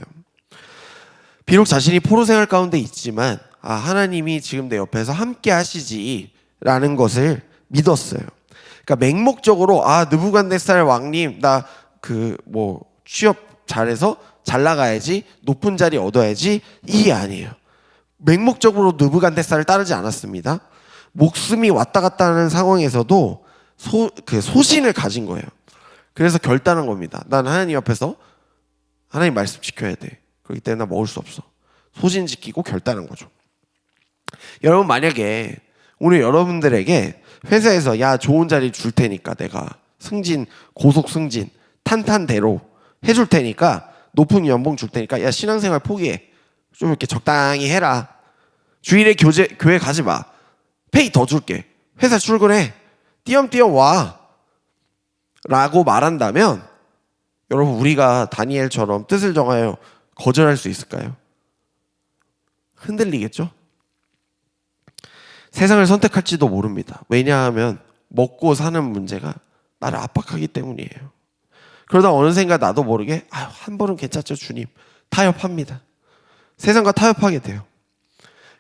비록 자신이 포로 생활 가운데 있지만 하나님이 지금 내 옆에서 함께 하시지라는 것을 믿었어요. 그러니까 맹목적으로 느부갓네살 왕님 나 취업 잘해서 잘 나가야지, 높은 자리 얻어야지, 이게 아니에요. 맹목적으로 느부갓네살을 따르지 않았습니다. 목숨이 왔다 갔다 하는 상황에서도 소신을 가진 거예요. 그래서 결단한 겁니다. 난 하나님 앞에서 하나님 말씀 지켜야 돼. 그렇기 때문에 나 먹을 수 없어. 소신 지키고 결단한 거죠. 여러분, 만약에 오늘 여러분들에게 회사에서 야, 좋은 자리 줄 테니까 내가 승진, 고속 승진, 탄탄대로 해줄 테니까 높은 연봉 줄 테니까 야, 신앙생활 포기해. 좀 이렇게 적당히 해라. 주일에 교회 가지 마. 페이 더 줄게. 회사 출근해. 띄엄띄엄 와. 라고 말한다면 여러분, 우리가 다니엘처럼 뜻을 정하여 거절할 수 있을까요? 흔들리겠죠? 세상을 선택할지도 모릅니다. 왜냐하면 먹고 사는 문제가 나를 압박하기 때문이에요. 그러다 어느샌가 나도 모르게 한 번은 괜찮죠 주님, 타협합니다. 세상과 타협하게 돼요.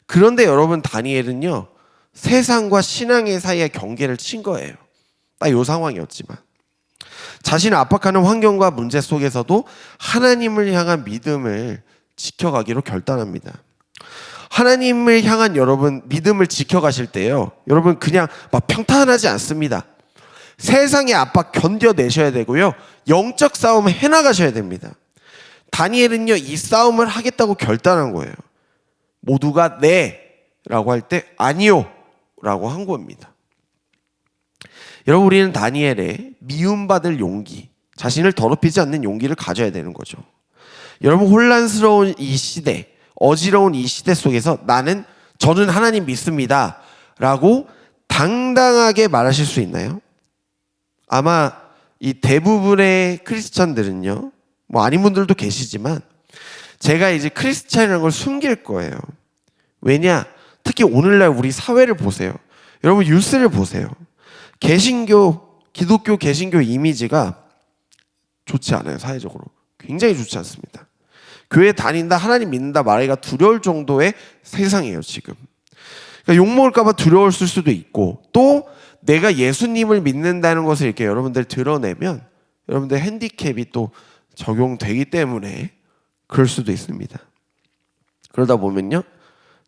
그런데 여러분, 다니엘은요 세상과 신앙의 사이에 경계를 친 거예요. 딱 이 상황이었지만 자신을 압박하는 환경과 문제 속에서도 하나님을 향한 믿음을 지켜가기로 결단합니다. 하나님을 향한 여러분 믿음을 지켜가실 때요, 여러분 그냥 막 평탄하지 않습니다. 세상의 압박 견뎌내셔야 되고요, 영적 싸움 해나가셔야 됩니다. 다니엘은요 이 싸움을 하겠다고 결단한 거예요. 모두가 네 라고 할 때 아니요 라고 한 겁니다. 여러분, 우리는 다니엘의 미움받을 용기, 자신을 더럽히지 않는 용기를 가져야 되는 거죠. 여러분, 혼란스러운 이 시대, 어지러운 이 시대 속에서 저는 하나님 믿습니다 라고 당당하게 말하실 수 있나요? 아마 이 대부분의 크리스찬들은요, 뭐 아닌 분들도 계시지만 제가 이제 크리스찬이라는 걸 숨길 거예요. 왜냐? 특히 오늘날 우리 사회를 보세요. 여러분, 뉴스를 보세요. 기독교 개신교 이미지가 좋지 않아요. 사회적으로 굉장히 좋지 않습니다. 교회 다닌다, 하나님 믿는다 말하기가 두려울 정도의 세상이에요 지금. 그러니까 욕먹을까 봐 두려웠을 수도 있고, 또 내가 예수님을 믿는다는 것을 이렇게 여러분들 드러내면 여러분들 핸디캡이 또 적용되기 때문에 그럴 수도 있습니다. 그러다 보면요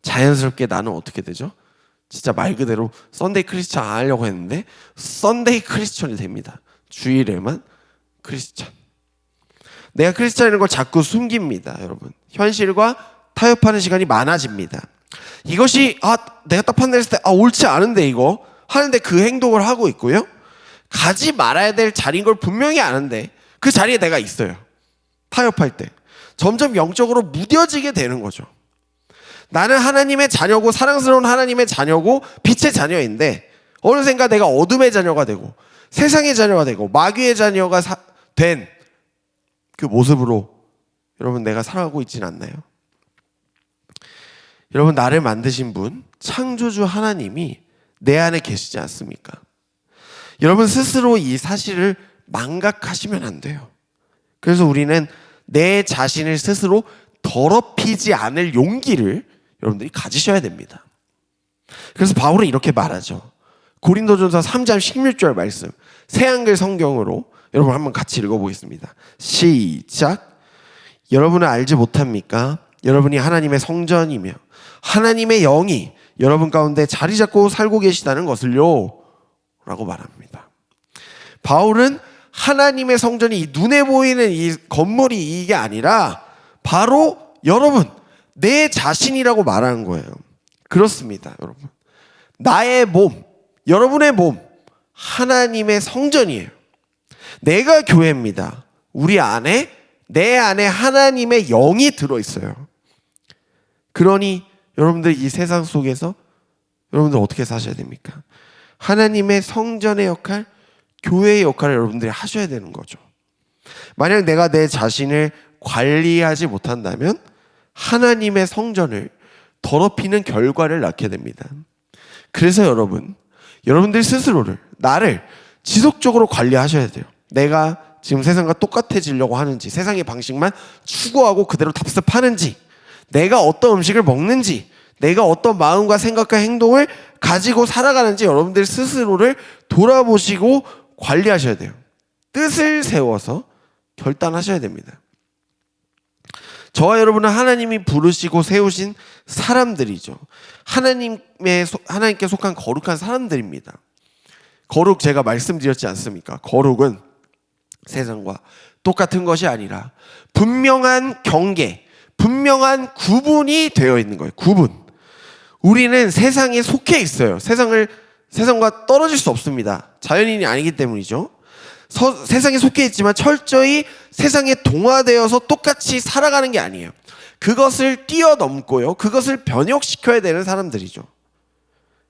자연스럽게 나는 어떻게 되죠? 진짜 말 그대로 썬데이 크리스찬 안 하려고 했는데 썬데이 크리스찬이 됩니다. 주일에만 크리스찬. 내가 크리스찬이라는 걸 자꾸 숨깁니다. 여러분, 현실과 타협하는 시간이 많아집니다. 이것이 내가 딱 판단했을 때 옳지 않은데 이거 하는데 그 행동을 하고 있고요, 가지 말아야 될 자리인 걸 분명히 아는데 그 자리에 내가 있어요. 타협할 때 점점 영적으로 무뎌지게 되는 거죠. 나는 하나님의 자녀고, 사랑스러운 하나님의 자녀고, 빛의 자녀인데 어느샌가 내가 어둠의 자녀가 되고 세상의 자녀가 되고 마귀의 자녀가 된 그 모습으로 여러분 내가 살아가고 있지는 않나요? 여러분, 나를 만드신 분, 창조주 하나님이 내 안에 계시지 않습니까? 여러분, 스스로 이 사실을 망각하시면 안 돼요. 그래서 우리는 내 자신을 스스로 더럽히지 않을 용기를 여러분들이 가지셔야 됩니다. 그래서 바울은 이렇게 말하죠. 고린도전서 3장 16절 말씀, 새한글 성경으로 여러분 한번 같이 읽어보겠습니다. 시작. 여러분은 알지 못합니까? 여러분이 하나님의 성전이며 하나님의 영이 여러분 가운데 자리 잡고 살고 계시다는 것을요 라고 말합니다. 바울은 하나님의 성전이 이 눈에 보이는 이 건물이 이게 아니라 바로 여러분 내 자신이라고 말하는 거예요. 그렇습니다. 여러분, 나의 몸, 여러분의 몸, 하나님의 성전이에요. 내가 교회입니다. 우리 안에, 내 안에 하나님의 영이 들어있어요. 그러니 여러분들 이 세상 속에서 여러분들 어떻게 사셔야 됩니까? 하나님의 성전의 역할, 교회의 역할을 여러분들이 하셔야 되는 거죠. 만약 내가 내 자신을 관리하지 못한다면 하나님의 성전을 더럽히는 결과를 낳게 됩니다. 그래서 여러분들 스스로를, 나를 지속적으로 관리하셔야 돼요. 내가 지금 세상과 똑같아지려고 하는지, 세상의 방식만 추구하고 그대로 답습하는지, 내가 어떤 음식을 먹는지, 내가 어떤 마음과 생각과 행동을 가지고 살아가는지 여러분들 스스로를 돌아보시고 관리하셔야 돼요. 뜻을 세워서 결단하셔야 됩니다. 저와 여러분은 하나님이 부르시고 세우신 사람들이죠. 하나님께 속한 거룩한 사람들입니다. 거룩 제가 말씀드렸지 않습니까? 거룩은 세상과 똑같은 것이 아니라 분명한 경계, 분명한 구분이 되어 있는 거예요. 구분. 우리는 세상에 속해 있어요. 세상과 떨어질 수 없습니다. 자연인이 아니기 때문이죠. 세상에 속해 있지만 철저히 세상에 동화되어서 똑같이 살아가는 게 아니에요. 그것을 뛰어넘고요. 그것을 변혁시켜야 되는 사람들이죠.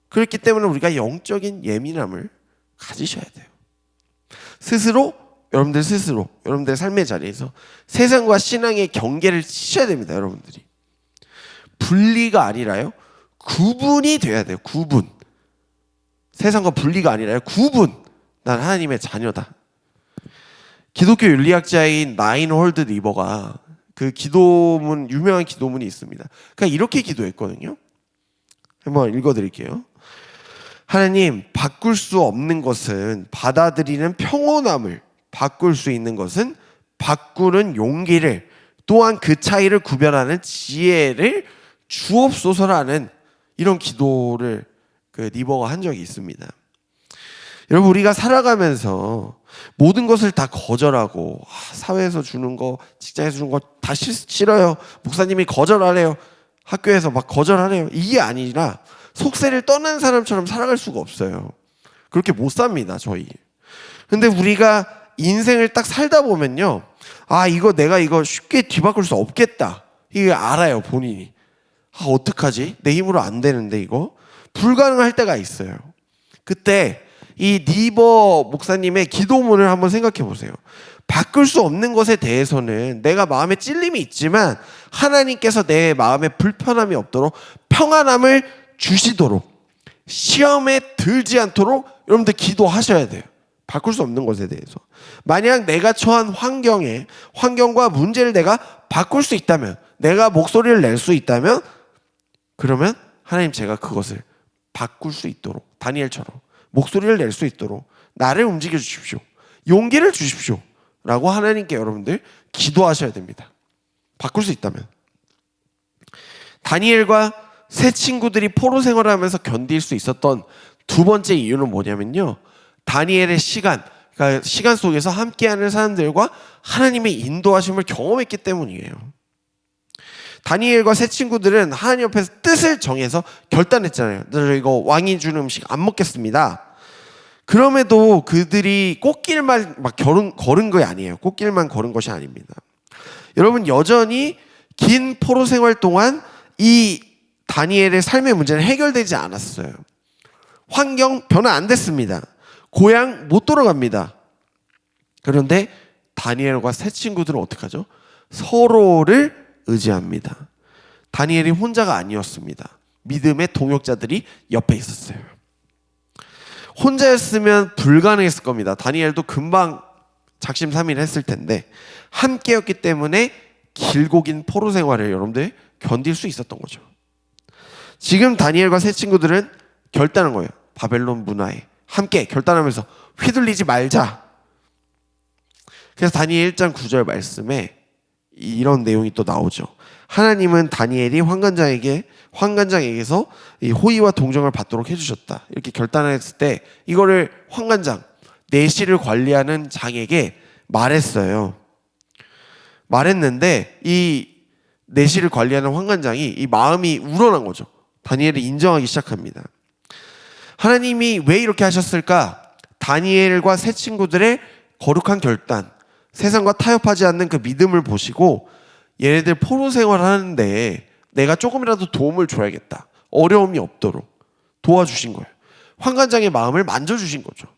그렇기 때문에 우리가 영적인 예민함을 가지셔야 돼요. 여러분들 삶의 자리에서 세상과 신앙의 경계를 치셔야 됩니다. 여러분들이 분리가 아니라요, 구분이 돼야 돼요. 구분. 세상과 분리가 아니라요, 구분. 난 하나님의 자녀다. 기독교 윤리학자인 라인홀드 리버가 그 유명한 기도문이 있습니다. 그러니까 이렇게 기도했거든요. 한번 읽어드릴게요. 하나님, 바꿀 수 없는 것은 받아들이는 평온함을, 바꿀 수 있는 것은 바꾸는 용기를, 또한 그 차이를 구별하는 지혜를 주옵소서라는 이런 기도를 그 리버가 한 적이 있습니다. 여러분, 우리가 살아가면서 모든 것을 다 거절하고 사회에서 주는 거, 직장에서 주는 거 다 싫어요. 목사님이 거절하래요. 학교에서 막 거절하래요. 이게 아니라 속세를 떠난 사람처럼 살아갈 수가 없어요. 그렇게 못 삽니다, 저희. 근데 우리가 인생을 딱 살다 보면요, 내가 이거 쉽게 뒤바꿀 수 없겠다. 이게 알아요, 본인이. 어떡하지? 내 힘으로 안 되는데 이거? 불가능할 때가 있어요. 그때 이 리버 목사님의 기도문을 한번 생각해 보세요. 바꿀 수 없는 것에 대해서는 내가 마음에 찔림이 있지만 하나님께서 내 마음에 불편함이 없도록 평안함을 주시도록, 시험에 들지 않도록 여러분들 기도하셔야 돼요. 바꿀 수 없는 것에 대해서. 만약 내가 처한 환경과 문제를 내가 바꿀 수 있다면, 내가 목소리를 낼 수 있다면, 그러면 하나님, 제가 그것을 바꿀 수 있도록, 다니엘처럼 목소리를 낼 수 있도록 나를 움직여 주십시오. 용기를 주십시오. 라고 하나님께 여러분들 기도하셔야 됩니다. 바꿀 수 있다면. 다니엘과 세 친구들이 포로 생활을 하면서 견딜 수 있었던 두 번째 이유는 뭐냐면요, 다니엘의 그러니까 시간 속에서 함께하는 사람들과 하나님의 인도하심을 경험했기 때문이에요. 다니엘과 세 친구들은 하나님 옆에서 뜻을 정해서 결단했잖아요. 저 이거 왕이 주는 음식 안 먹겠습니다. 그럼에도 그들이 꽃길만 막 걸은 거 아니에요. 꽃길만 걸은 것이 아닙니다. 여러분, 여전히 긴 포로 생활 동안 이 다니엘의 삶의 문제는 해결되지 않았어요. 환경 변화 안 됐습니다. 고향 못 돌아갑니다. 그런데 다니엘과 세 친구들은 어떡하죠? 서로를 의지합니다. 다니엘이 혼자가 아니었습니다. 믿음의 동역자들이 옆에 있었어요. 혼자였으면 불가능했을 겁니다. 다니엘도 금방 작심삼일 했을 텐데 함께였기 때문에 길고 긴 포로 생활을 여러분들 견딜 수 있었던 거죠. 지금 다니엘과 세 친구들은 결단한 거예요. 바벨론 문화에 함께 결단하면서 휘둘리지 말자. 그래서 다니엘 1장 9절 말씀에 이런 내용이 또 나오죠. 하나님은 다니엘이 환관장에게서 이 호의와 동정을 받도록 해주셨다. 이렇게 결단했을 때 이거를 환관장, 내시를 관리하는 장에게 말했어요. 말했는데 이 내시를 관리하는 환관장이 이 마음이 우러난 거죠. 다니엘을 인정하기 시작합니다. 하나님이 왜 이렇게 하셨을까? 다니엘과 세 친구들의 거룩한 결단, 세상과 타협하지 않는 그 믿음을 보시고 얘네들 포로 생활하는데 내가 조금이라도 도움을 줘야겠다. 어려움이 없도록 도와주신 거예요. 환관장의 마음을 만져주신 거죠.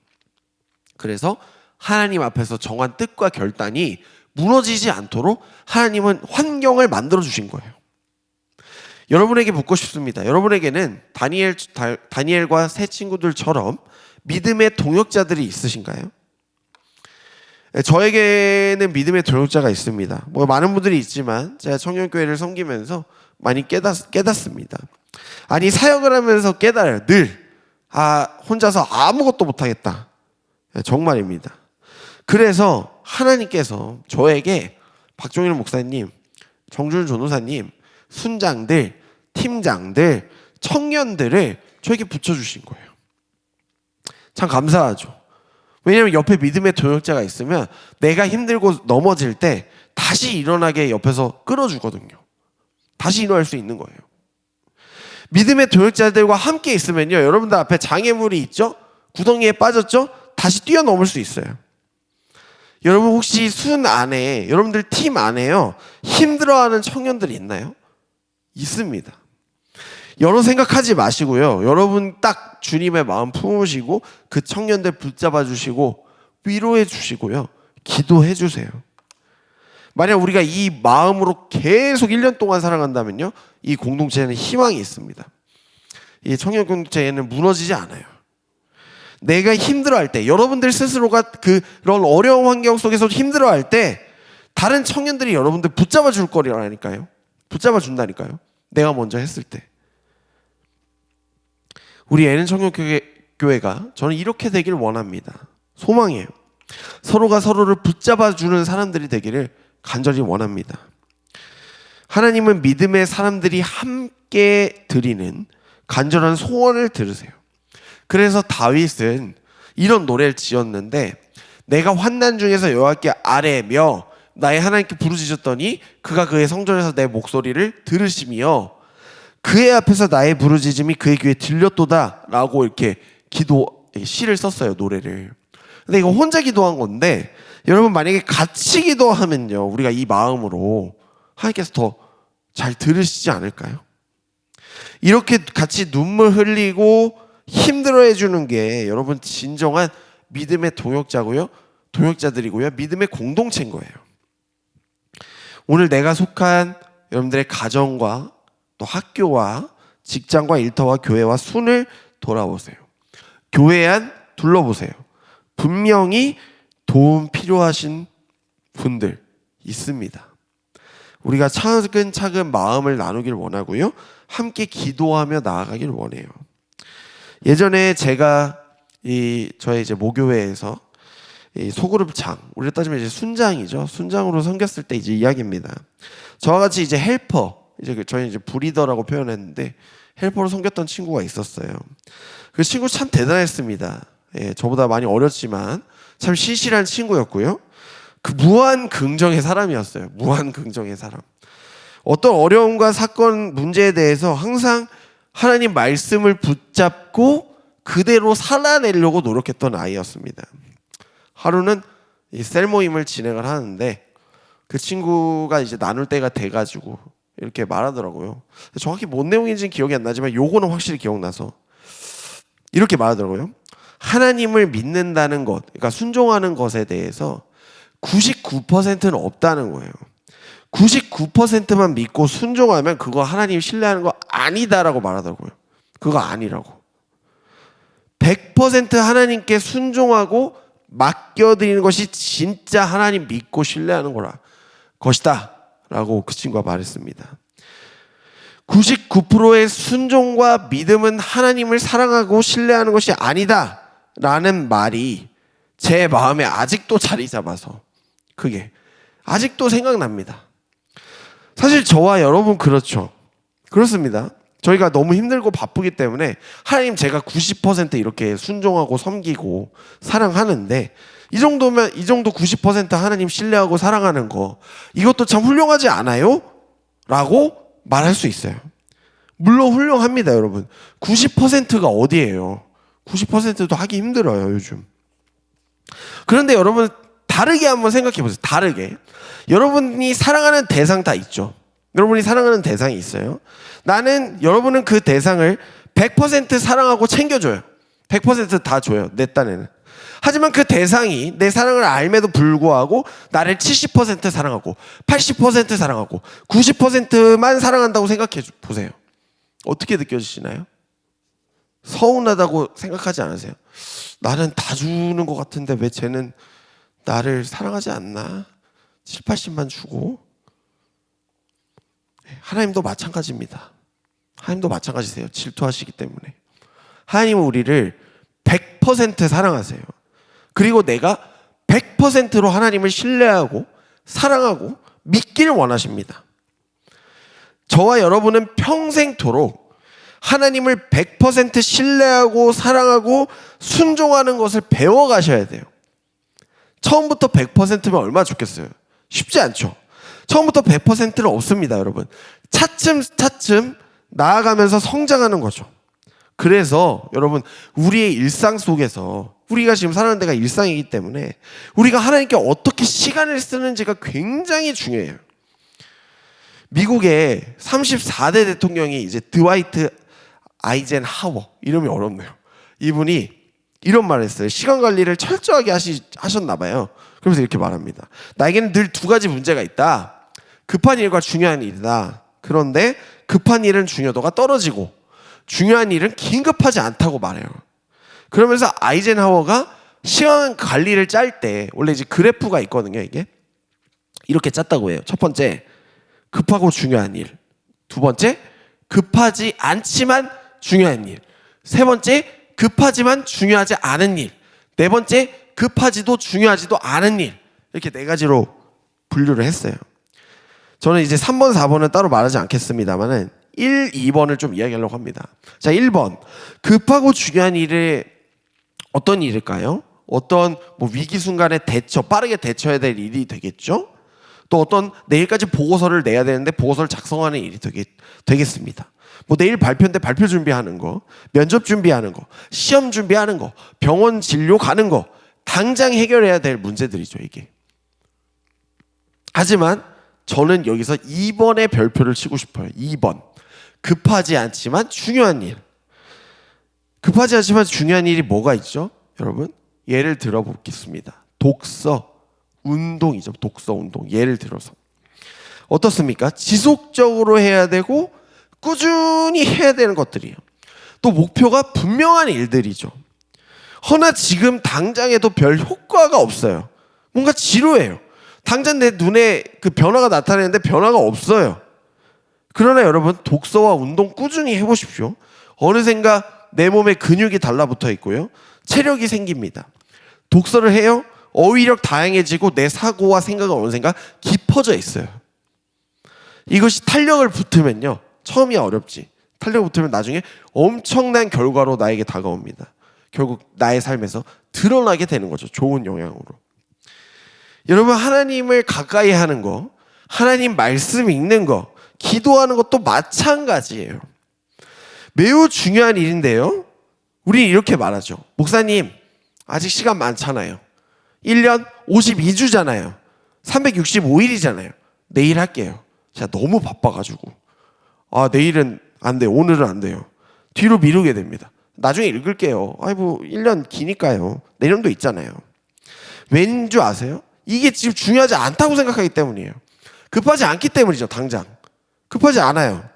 그래서 하나님 앞에서 정한 뜻과 결단이 무너지지 않도록 하나님은 환경을 만들어주신 거예요. 여러분에게 묻고 싶습니다. 여러분에게는 다니엘과 세 친구들처럼 믿음의 동역자들이 있으신가요? 저에게는 믿음의 동역자가 있습니다. 많은 분들이 있지만 제가 청년교회를 섬기면서 많이 깨닫습니다. 아니, 사역을 하면서 깨달아요. 늘 혼자서 아무것도 못하겠다. 정말입니다. 그래서 하나님께서 저에게 박종일 목사님, 정준 전도사님, 순장들, 팀장들, 청년들을 저에게 붙여주신 거예요. 참 감사하죠. 왜냐하면 옆에 믿음의 동역자가 있으면 내가 힘들고 넘어질 때 다시 일어나게 옆에서 끌어주거든요. 다시 일어날 수 있는 거예요. 믿음의 동역자들과 함께 있으면요, 여러분들 앞에 장애물이 있죠? 구덩이에 빠졌죠? 다시 뛰어넘을 수 있어요. 여러분 혹시 순 안에, 여러분들 팀 안에요, 힘들어하는 청년들이 있나요? 있습니다. 여러 생각하지 마시고요, 여러분 딱 주님의 마음 품으시고 그 청년들 붙잡아 주시고 위로해 주시고요, 기도해 주세요. 만약 우리가 이 마음으로 계속 1년 동안 살아간다면요, 이 공동체에는 희망이 있습니다. 이 청년 공동체에는 무너지지 않아요. 내가 힘들어할 때, 여러분들 스스로가 그런 어려운 환경 속에서 힘들어할 때 다른 청년들이 여러분들 붙잡아 줄 거라니까요. 붙잡아 준다니까요. 내가 먼저 했을 때. 우리 애는 청년교회가 저는 이렇게 되길 원합니다. 소망이에요. 서로가 서로를 붙잡아 주는 사람들이 되기를 간절히 원합니다. 하나님은 믿음의 사람들이 함께 드리는 간절한 소원을 들으세요. 그래서 다윗은 이런 노래를 지었는데, 내가 환난 중에서 여호와께 아뢰며 나의 하나님께 부르짖었더니 그가 그의 성전에서 내 목소리를 들으시며 그의 앞에서 나의 부르짖음이 그의 귀에 들렸도다 라고 이렇게 시를 썼어요, 노래를. 근데 이거 혼자 기도한 건데, 여러분 만약에 같이 기도하면요, 우리가 이 마음으로 하나님께서 더 잘 들으시지 않을까요? 이렇게 같이 눈물 흘리고 힘들어해 주는 게 여러분 진정한 믿음의 동역자들이고요, 믿음의 공동체인 거예요. 오늘 내가 속한 여러분들의 가정과 또 학교와 직장과 일터와 교회와 순을 돌아보세요. 교회 안 둘러보세요. 분명히 도움 필요하신 분들 있습니다. 우리가 차근차근 마음을 나누길 원하고요, 함께 기도하며 나아가길 원해요. 예전에 제가 저희 이제 모교회에서 소그룹장, 우리로 따지면 이제 순장이죠. 순장으로 섬겼을 때 이제 이야기입니다. 저와 같이 이제 헬퍼, 저희 이제 브리더라고 표현했는데 헬퍼로 섬겼던 친구가 있었어요. 그 친구 참 대단했습니다. 예, 저보다 많이 어렸지만 참 신실한 친구였고요. 그 무한 긍정의 사람이었어요. 무한 긍정의 사람. 어떤 어려움과 사건, 문제에 대해서 항상 하나님 말씀을 붙잡고 그대로 살아내려고 노력했던 아이였습니다. 하루는 이 셀 모임을 진행을 하는데 그 친구가 이제 나눌 때가 돼가지고 이렇게 말하더라고요. 정확히 뭔 내용인지는 기억이 안 나지만 요거는 확실히 기억나서 이렇게 말하더라고요. 하나님을 믿는다는 것, 그러니까 순종하는 것에 대해서 99%는 없다는 거예요. 99%만 믿고 순종하면 그거 하나님 신뢰하는 거 아니다라고 말하더라고요. 그거 아니라고. 100% 하나님께 순종하고 맡겨드리는 것이 진짜 하나님 믿고 신뢰하는 것이다 라고 그 친구가 말했습니다. 99%의 순종과 믿음은 하나님을 사랑하고 신뢰하는 것이 아니다 라는 말이 제 마음에 아직도 자리 잡아서 그게 아직도 생각납니다. 사실 저와 여러분 그렇죠. 그렇습니다. 저희가 너무 힘들고 바쁘기 때문에 하나님 제가 90% 이렇게 순종하고 섬기고 사랑하는데 이 정도 90% 하나님 신뢰하고 사랑하는 거 이것도 참 훌륭하지 않아요? 라고 말할 수 있어요. 물론 훌륭합니다, 여러분. 90%가 어디예요? 90%도 하기 힘들어요, 요즘. 그런데 여러분 다르게 한번 생각해 보세요. 다르게. 여러분이 사랑하는 대상 다 있죠. 여러분이 사랑하는 대상이 있어요. 여러분은 그 대상을 100% 사랑하고 챙겨줘요. 100% 다 줘요, 내 딴에는. 하지만 그 대상이 내 사랑을 알매도 불구하고 나를 70% 사랑하고 80% 사랑하고 90%만 사랑한다고 생각해 보세요. 어떻게 느껴지시나요? 서운하다고 생각하지 않으세요? 나는 다 주는 것 같은데 왜 쟤는 나를 사랑하지 않나? 7, 80만 주고. 하나님도 마찬가지입니다. 하나님도 마찬가지세요. 질투하시기 때문에. 하나님은 우리를 100% 사랑하세요. 그리고 내가 100%로 하나님을 신뢰하고 사랑하고 믿기를 원하십니다. 저와 여러분은 평생토록 하나님을 100% 신뢰하고 사랑하고 순종하는 것을 배워가셔야 돼요. 처음부터 100%면 얼마나 좋겠어요. 쉽지 않죠. 처음부터 100%는 없습니다, 여러분. 차츰차츰 나아가면서 성장하는 거죠. 그래서 여러분, 우리의 일상 속에서 우리가 지금 사는 데가 일상이기 때문에 우리가 하나님께 어떻게 시간을 쓰는지가 굉장히 중요해요. 미국의 34대 대통령이 이제 드와이트 아이젠하워, 이름이 어렵네요. 이분이 이런 말을 했어요. 시간 관리를 철저하게 하셨나 봐요. 그러면서 이렇게 말합니다. 나에게는 늘 두 가지 문제가 있다. 급한 일과 중요한 일이다. 그런데 급한 일은 중요도가 떨어지고 중요한 일은 긴급하지 않다고 말해요. 그러면서 아이젠하워가 시간 관리를 짤 때 원래 이제 그래프가 있거든요. 이게 이렇게 짰다고 해요. 첫 번째, 급하고 중요한 일. 두 번째, 급하지 않지만 중요한 일. 세 번째, 급하지만 중요하지 않은 일. 네 번째, 급하지도 중요하지도 않은 일. 이렇게 네 가지로 분류를 했어요. 저는 이제 3번, 4번은 따로 말하지 않겠습니다만은 1, 2번을 좀 이야기하려고 합니다. 자, 1번. 급하고 중요한 일이 어떤 일일까요? 어떤 위기 순간에 빠르게 대처해야 될 일이 되겠죠? 또 어떤 내일까지 보고서를 내야 되는데 보고서를 작성하는 일이 되겠습니다. 내일 발표인데 발표 준비하는 거, 면접 준비하는 거, 시험 준비하는 거, 병원 진료 가는 거, 당장 해결해야 될 문제들이죠, 이게. 하지만 저는 여기서 2번의 별표를 치고 싶어요. 2번. 급하지 않지만 중요한 일. 급하지 않지만 중요한 일이 뭐가 있죠? 여러분, 예를 들어 보겠습니다. 독서, 운동이죠. 독서, 운동. 예를 들어서 어떻습니까? 지속적으로 해야 되고 꾸준히 해야 되는 것들이에요. 또 목표가 분명한 일들이죠. 허나 지금 당장에도 별 효과가 없어요. 뭔가 지루해요. 당장 내 눈에 그 변화가 나타나는데 변화가 없어요. 그러나 여러분, 독서와 운동 꾸준히 해보십시오. 어느샌가 내 몸에 근육이 달라붙어 있고요, 체력이 생깁니다. 독서를 해요. 어휘력 다양해지고 내 사고와 생각은 어느샌가 깊어져 있어요. 이것이 탄력을 붙으면요, 처음이 어렵지, 탄력을 붙으면 나중에 엄청난 결과로 나에게 다가옵니다. 결국 나의 삶에서 드러나게 되는 거죠. 좋은 영향으로. 여러분, 하나님을 가까이 하는 거, 하나님 말씀 읽는 거, 기도하는 것도 마찬가지예요. 매우 중요한 일인데요, 우리 이렇게 말하죠. 목사님, 아직 시간 많잖아요. 1년 52주잖아요. 365일이잖아요. 내일 할게요. 제가 너무 바빠가지고. 내일은 안 돼요. 오늘은 안 돼요. 뒤로 미루게 됩니다. 나중에 읽을게요. 1년 기니까요. 내년도 있잖아요. 왠 줄 아세요? 이게 지금 중요하지 않다고 생각하기 때문이에요. 급하지 않기 때문이죠. 당장 급하지 않아요.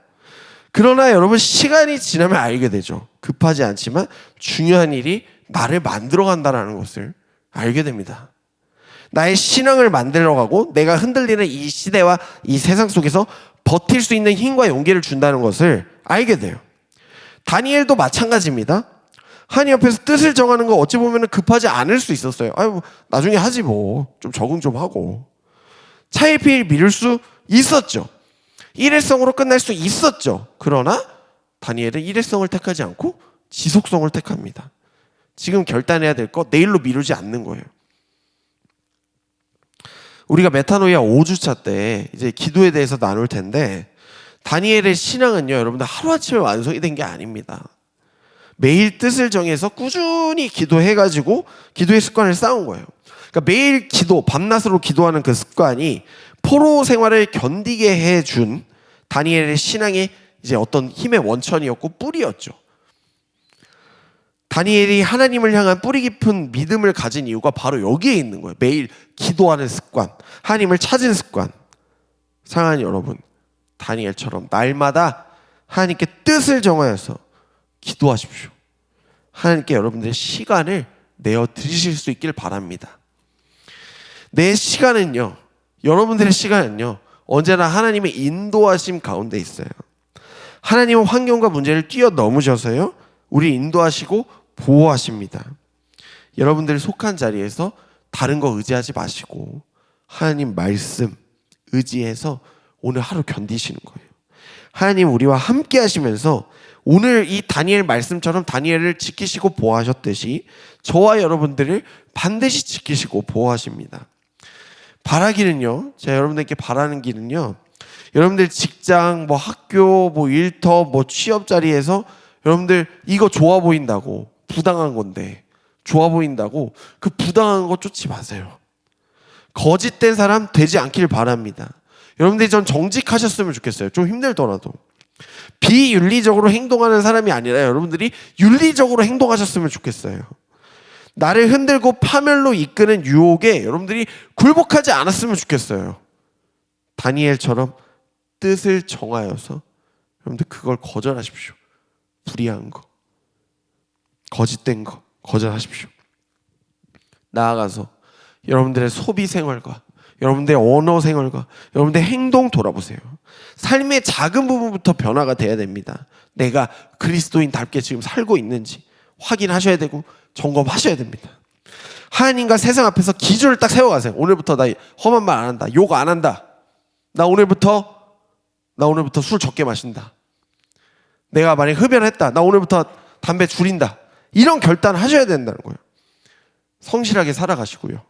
그러나 여러분, 시간이 지나면 알게 되죠. 급하지 않지만 중요한 일이 나를 만들어 간다는 것을 알게 됩니다. 나의 신앙을 만들어가고 내가 흔들리는 이 시대와 이 세상 속에서 버틸 수 있는 힘과 용기를 준다는 것을 알게 돼요. 다니엘도 마찬가지입니다. 하나님 앞에서 뜻을 정하는 거 어찌 보면 급하지 않을 수 있었어요. 나중에 하지 뭐. 좀 적응 좀 하고. 차일피일 미룰 수 있었죠. 일회성으로 끝날 수 있었죠. 그러나 다니엘은 일회성을 택하지 않고 지속성을 택합니다. 지금 결단해야 될 거 내일로 미루지 않는 거예요. 우리가 메타노이아 5주차 때 이제 기도에 대해서 나눌 텐데, 다니엘의 신앙은요, 여러분들 하루아침에 완성이 된 게 아닙니다. 매일 뜻을 정해서 꾸준히 기도해가지고 기도의 습관을 쌓은 거예요. 그러니까 매일 밤낮으로 기도하는 그 습관이 포로 생활을 견디게 해준 다니엘의 신앙의 이제 어떤 힘의 원천이었고 뿌리였죠. 다니엘이 하나님을 향한 뿌리 깊은 믿음을 가진 이유가 바로 여기에 있는 거예요. 매일 기도하는 습관, 하나님을 찾은 습관. 사랑하는 여러분, 다니엘처럼 날마다 하나님께 뜻을 정하여서 기도하십시오. 하나님께 여러분들의 시간을 내어 드리실 수 있길 바랍니다. 내 시간은요, 여러분들의 시간은요, 언제나 하나님의 인도하심 가운데 있어요. 하나님은 환경과 문제를 뛰어넘으셔서요, 우리 인도하시고 보호하십니다. 여러분들이 속한 자리에서 다른 거 의지하지 마시고 하나님 말씀 의지해서 오늘 하루 견디시는 거예요. 하나님 우리와 함께 하시면서 오늘 이 다니엘 말씀처럼 다니엘을 지키시고 보호하셨듯이 저와 여러분들을 반드시 지키시고 보호하십니다. 바라기는요, 제가 여러분들께 바라는 길은요, 여러분들 직장, 뭐 학교, 뭐 일터, 뭐 취업 자리에서 여러분들 이거 좋아 보인다고, 부당한 건데 좋아 보인다고 그 부당한 거 쫓지 마세요. 거짓된 사람 되지 않길 바랍니다. 여러분들이 전 정직하셨으면 좋겠어요. 좀 힘들더라도. 비윤리적으로 행동하는 사람이 아니라 여러분들이 윤리적으로 행동하셨으면 좋겠어요. 나를 흔들고 파멸로 이끄는 유혹에 여러분들이 굴복하지 않았으면 좋겠어요. 다니엘처럼 뜻을 정하여서 여러분들 그걸 거절하십시오. 불의한 거, 거짓된 거 거절하십시오. 나아가서 여러분들의 소비 생활과 여러분들의 언어 생활과 여러분들의 행동 돌아보세요. 삶의 작은 부분부터 변화가 돼야 됩니다. 내가 그리스도인답게 지금 살고 있는지 확인하셔야 되고 점검하셔야 됩니다. 하나님과 세상 앞에서 기준을 딱 세워가세요. 오늘부터 나 험한 말 안 한다. 욕 안 한다. 나 오늘부터 술 적게 마신다. 내가 만약에 흡연했다. 나 오늘부터 담배 줄인다. 이런 결단을 하셔야 된다는 거예요. 성실하게 살아가시고요.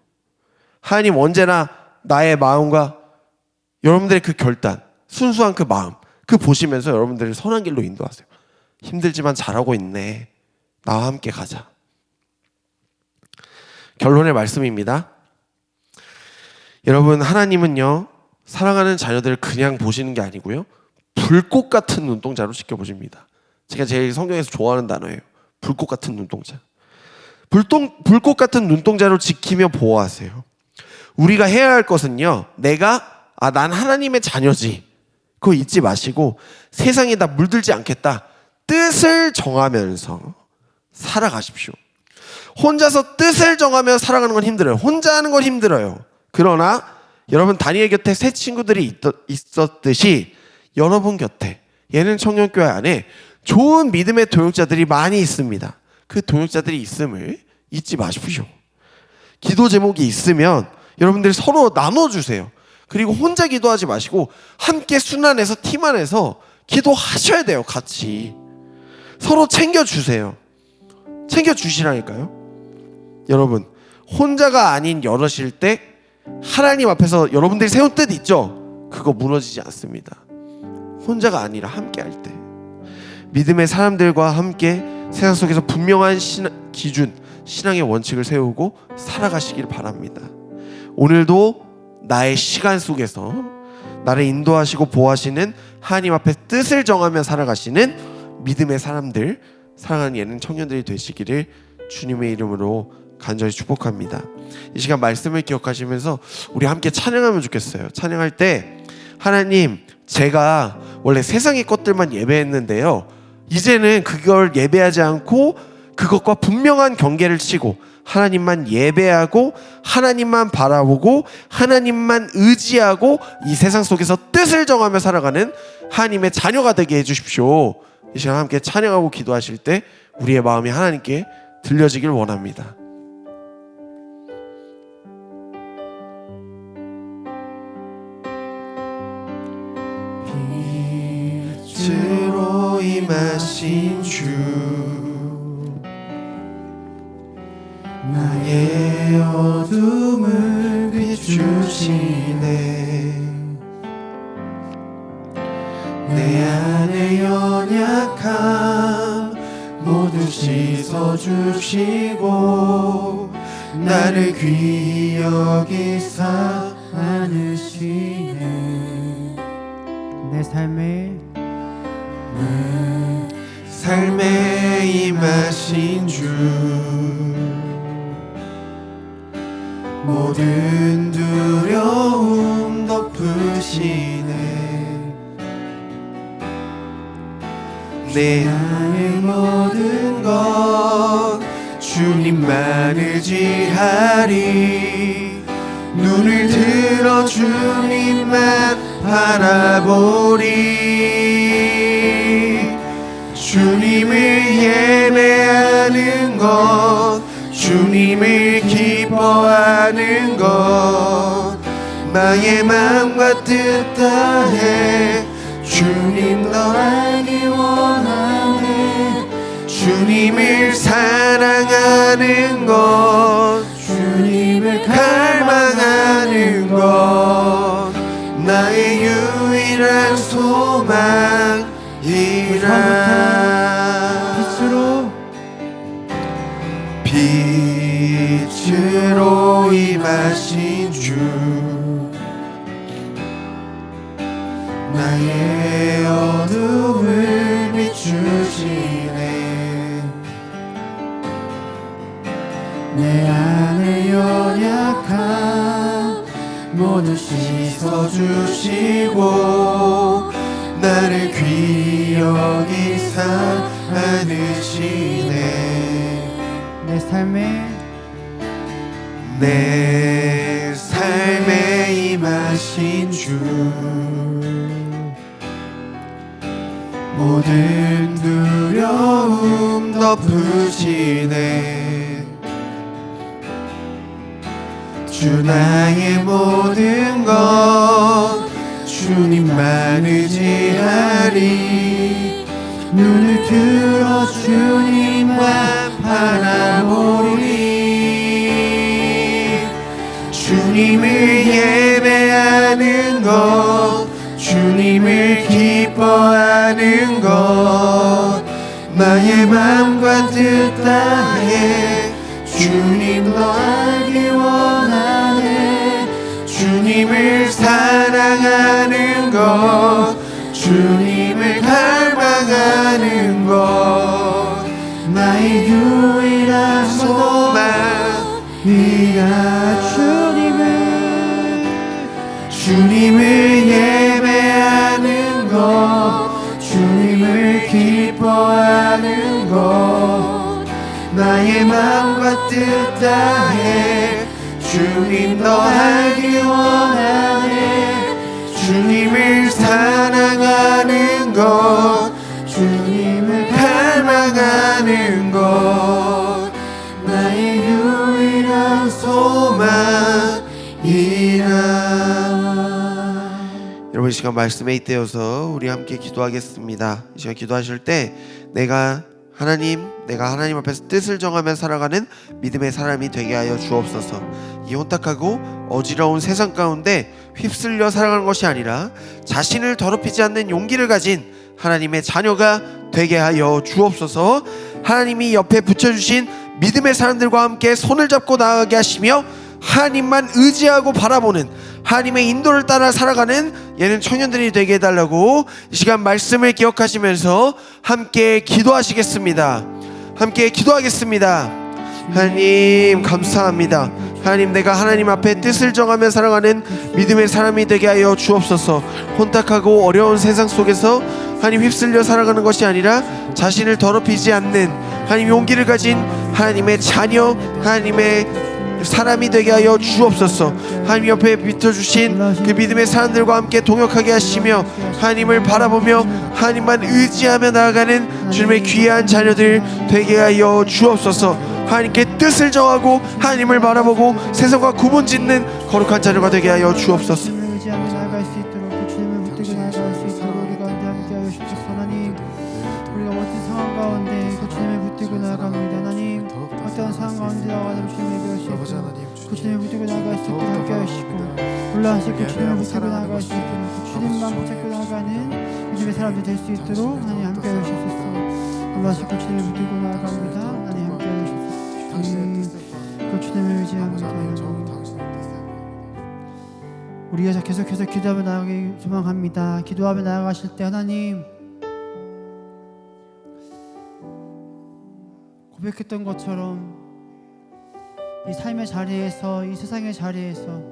하나님 언제나 나의 마음과 여러분들의 그 결단, 순수한 그 마음, 그 보시면서 여러분들을 선한 길로 인도하세요. 힘들지만 잘하고 있네. 나와 함께 가자. 결론의 말씀입니다. 여러분, 하나님은요, 사랑하는 자녀들을 그냥 보시는 게 아니고요, 불꽃 같은 눈동자로 지켜보십니다. 제가 제일 성경에서 좋아하는 단어예요. 불꽃 같은 눈동자. 불꽃 같은 눈동자로 지키며 보호하세요. 우리가 해야 할 것은요, 난 하나님의 자녀지. 그거 잊지 마시고 세상에 나 물들지 않겠다. 뜻을 정하면서 살아가십시오. 혼자서 뜻을 정하며 살아가는 건 힘들어요. 혼자 하는 건 힘들어요. 그러나 여러분 다니엘 곁에 새 친구들이 있었듯이 여러분 곁에 예능 청년교회 안에 좋은 믿음의 동역자들이 많이 있습니다. 그 동역자들이 있음을 잊지 마십시오. 기도 제목이 있으면 여러분들이 서로 나눠주세요. 그리고 혼자 기도하지 마시고 함께 순환해서 팀 안에서 기도하셔야 돼요. 같이 서로 챙겨주세요. 챙겨주시라니까요. 여러분, 혼자가 아닌 여럿일 때 하나님 앞에서 여러분들이 세운 뜻 있죠? 그거 무너지지 않습니다. 혼자가 아니라 함께 할 때 믿음의 사람들과 함께 세상 속에서 분명한 기준, 신앙의 원칙을 세우고 살아가시길 바랍니다. 오늘도 나의 시간 속에서 나를 인도하시고 보호하시는 하나님 앞에 뜻을 정하며 살아가시는 믿음의 사람들, 사랑하는 예능 청년들이 되시기를 주님의 이름으로 간절히 축복합니다. 이 시간 말씀을 기억하시면서 우리 함께 찬양하면 좋겠어요. 찬양할 때 하나님, 제가 원래 세상의 것들만 예배했는데요, 이제는 그걸 예배하지 않고 그것과 분명한 경계를 치고 하나님만 예배하고 하나님만 바라보고 하나님만 의지하고 이 세상 속에서 뜻을 정하며 살아가는 하나님의 자녀가 되게 해주십시오. 이 시간 함께 찬양하고 기도하실 때 우리의 마음이 하나님께 들려지길 원합니다. 빛으로 임하신 주, 나의 어둠을 비추시네. 내 안의 연약함 모두 씻어주시고 나를 귀히 여기사 안으시네. 내 삶에 임하신 주, 모든 두려움 덮으시네. 내 안의 모든 것 주님만 의지하리. 눈을 들어 주님만 바라보리. 주님을 예배하는 것, 주님을 기뻐하는 것, 나의 마음과 뜻 다해 주님 더 알기 원하네. 주님을 사랑하는 것, 주님을 갈망하는 것, 나의 유일한 소망이라. 빛으로 임하신 주, 나의 어둠을 비추시네. 내 안에 연약한 모두 씻어주시고 나를 귀히 여기사 안으시네. 내 삶에 임하신 주, 모든 두려움 덮으시네. 주 나의 모든 것 주님만 의지하리. 눈을 들어 주님만 바라보리. 주님을 예배하는 것, 주님을 기뻐하는 것, 나의 마음과 뜻 다해 주님 더 알기 원하네. 주님을 사랑하는 것, 주님을 갈망하는 것, 나의 유일한 소망이라. 주님을 예배하는 것, 주님을 기뻐하는 것, 나의 마음과 뜻 다해 주님 더 알기 원하네. 주님을 사랑하는 것, 주님을 갈망하는 것, 나의 유일한 소망이라. 여러분, 이 시간 말씀에 잇대어서 우리 함께 기도하겠습니다. 이 시간 기도하실 때 내가 하나님 앞에서 뜻을 정하며 살아가는 믿음의 사람이 되게 하여 주옵소서. 이 혼탁하고 어지러운 세상 가운데 휩쓸려 살아가는 것이 아니라 자신을 더럽히지 않는 용기를 가진 하나님의 자녀가 되게 하여 주옵소서. 하나님이 옆에 붙여주신 믿음의 사람들과 함께 손을 잡고 나아가게 하시며 하나님만 의지하고 바라보는 하나님의 인도를 따라 살아가는 예능 청년들이 되게 해달라고 이 시간 말씀을 기억하시면서 함께 기도하시겠습니다. 함께 기도하겠습니다. 하나님 감사합니다. 하나님, 내가 하나님 앞에 뜻을 정하며 살아가는 믿음의 사람이 되게 하여 주옵소서. 혼탁하고 어려운 세상 속에서 하나님 휩쓸려 살아가는 것이 아니라 자신을 더럽히지 않는 하나님 용기를 가진 하나님의 자녀, 하나님의 사람이 되게 하여 주옵소서. 하나님 옆에 비춰주신 그 믿음의 사람들과 함께 동역하게 하시며 하나님을 바라보며 하나님만 의지하며 나아가는 주님의 귀한 자녀들 되게 하여 주옵소서. 하나님께 뜻을 정하고 하나님을 바라보고 세상과 구분짓는 거룩한 자녀가 되게 하여 주옵소서. 주님을 의지하며 나아갈 수 있도록 그 주님을 붙들고 나아갈 수 있도록 우리 가운데 함께 하여 주옵소서. 하나님, 우리가 어떤 상황 가운데 그 주님을 붙들고 나아갑니다. 하나님, 어떤 상황 가운데 나아가는 주님을 예배할 수 있도록 그 주님을 붙들고 나아갈 수 있도록 함께 하시고 올라가실 그 주님을 붙들고 나아갈 수 있도록 그 주님만 붙잡고 나아가는 믿음의 사람들 될 수 있도록 하나님 함께 하여 주옵소서. 올라가실 그 주님을 붙들고 나아갑니다. 하나님 함께 하여 주옵소서. 그 주님을 의지합니다. 우리가 계속해서 기도하며 나아가기 소망합니다. 기도하며 나아가실 때 하나님, 고백했던 것처럼 이 삶의 자리에서, 이 세상의 자리에서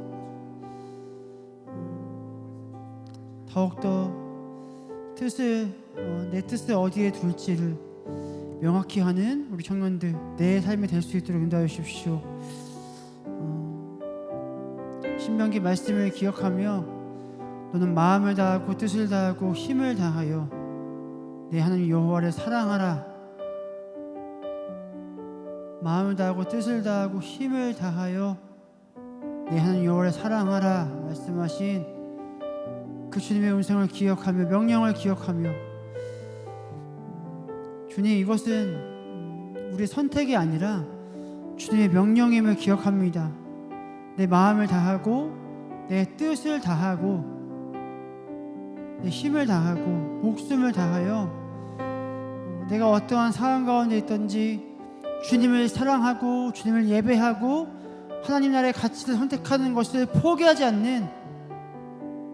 더욱더 내 뜻을 어디에 둘지를 명확히 하는 우리 청년들, 내 삶이 될 수 있도록 인도하여 주십시오. 신명기 말씀을 기억하며 너는 마음을 다하고 뜻을 다하고 힘을 다하여 내 하나님 여호와를 사랑하라. 마음을 다하고 뜻을 다하고 힘을 다하여 내 하나님 여호와를 사랑하라 말씀하신 그 주님의 음성을 기억하며 명령을 기억하며 주님 이것은 우리의 선택이 아니라 주님의 명령임을 기억합니다. 내 마음을 다하고 내 뜻을 다하고 내 힘을 다하고 목숨을 다하여 내가 어떠한 상황 가운데 있든지 주님을 사랑하고 주님을 예배하고 하나님 나라의 가치를 선택하는 것을 포기하지 않는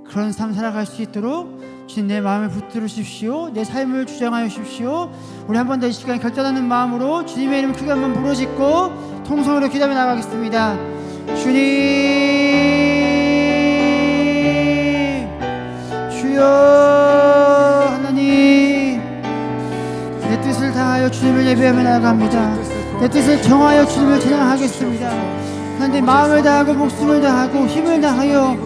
그런 삶 살아갈 수 있도록 주님 내 마음을 붙들어 주십시오. 내 삶을 주장하여 주십시오. 우리 한 번 더 이 시간에 결단하는 마음으로 주님의 이름 크게 한번 부르짖고 통성으로 기도하며 나가겠습니다. 주님, 주여 하나님, 내 뜻을 다하여 주님을 예배하며 나아갑니다. 내 뜻을 정하여 주님을 찬양하겠습니다. 하나님 마음을 다하고 목숨을 다하고 힘을 다하여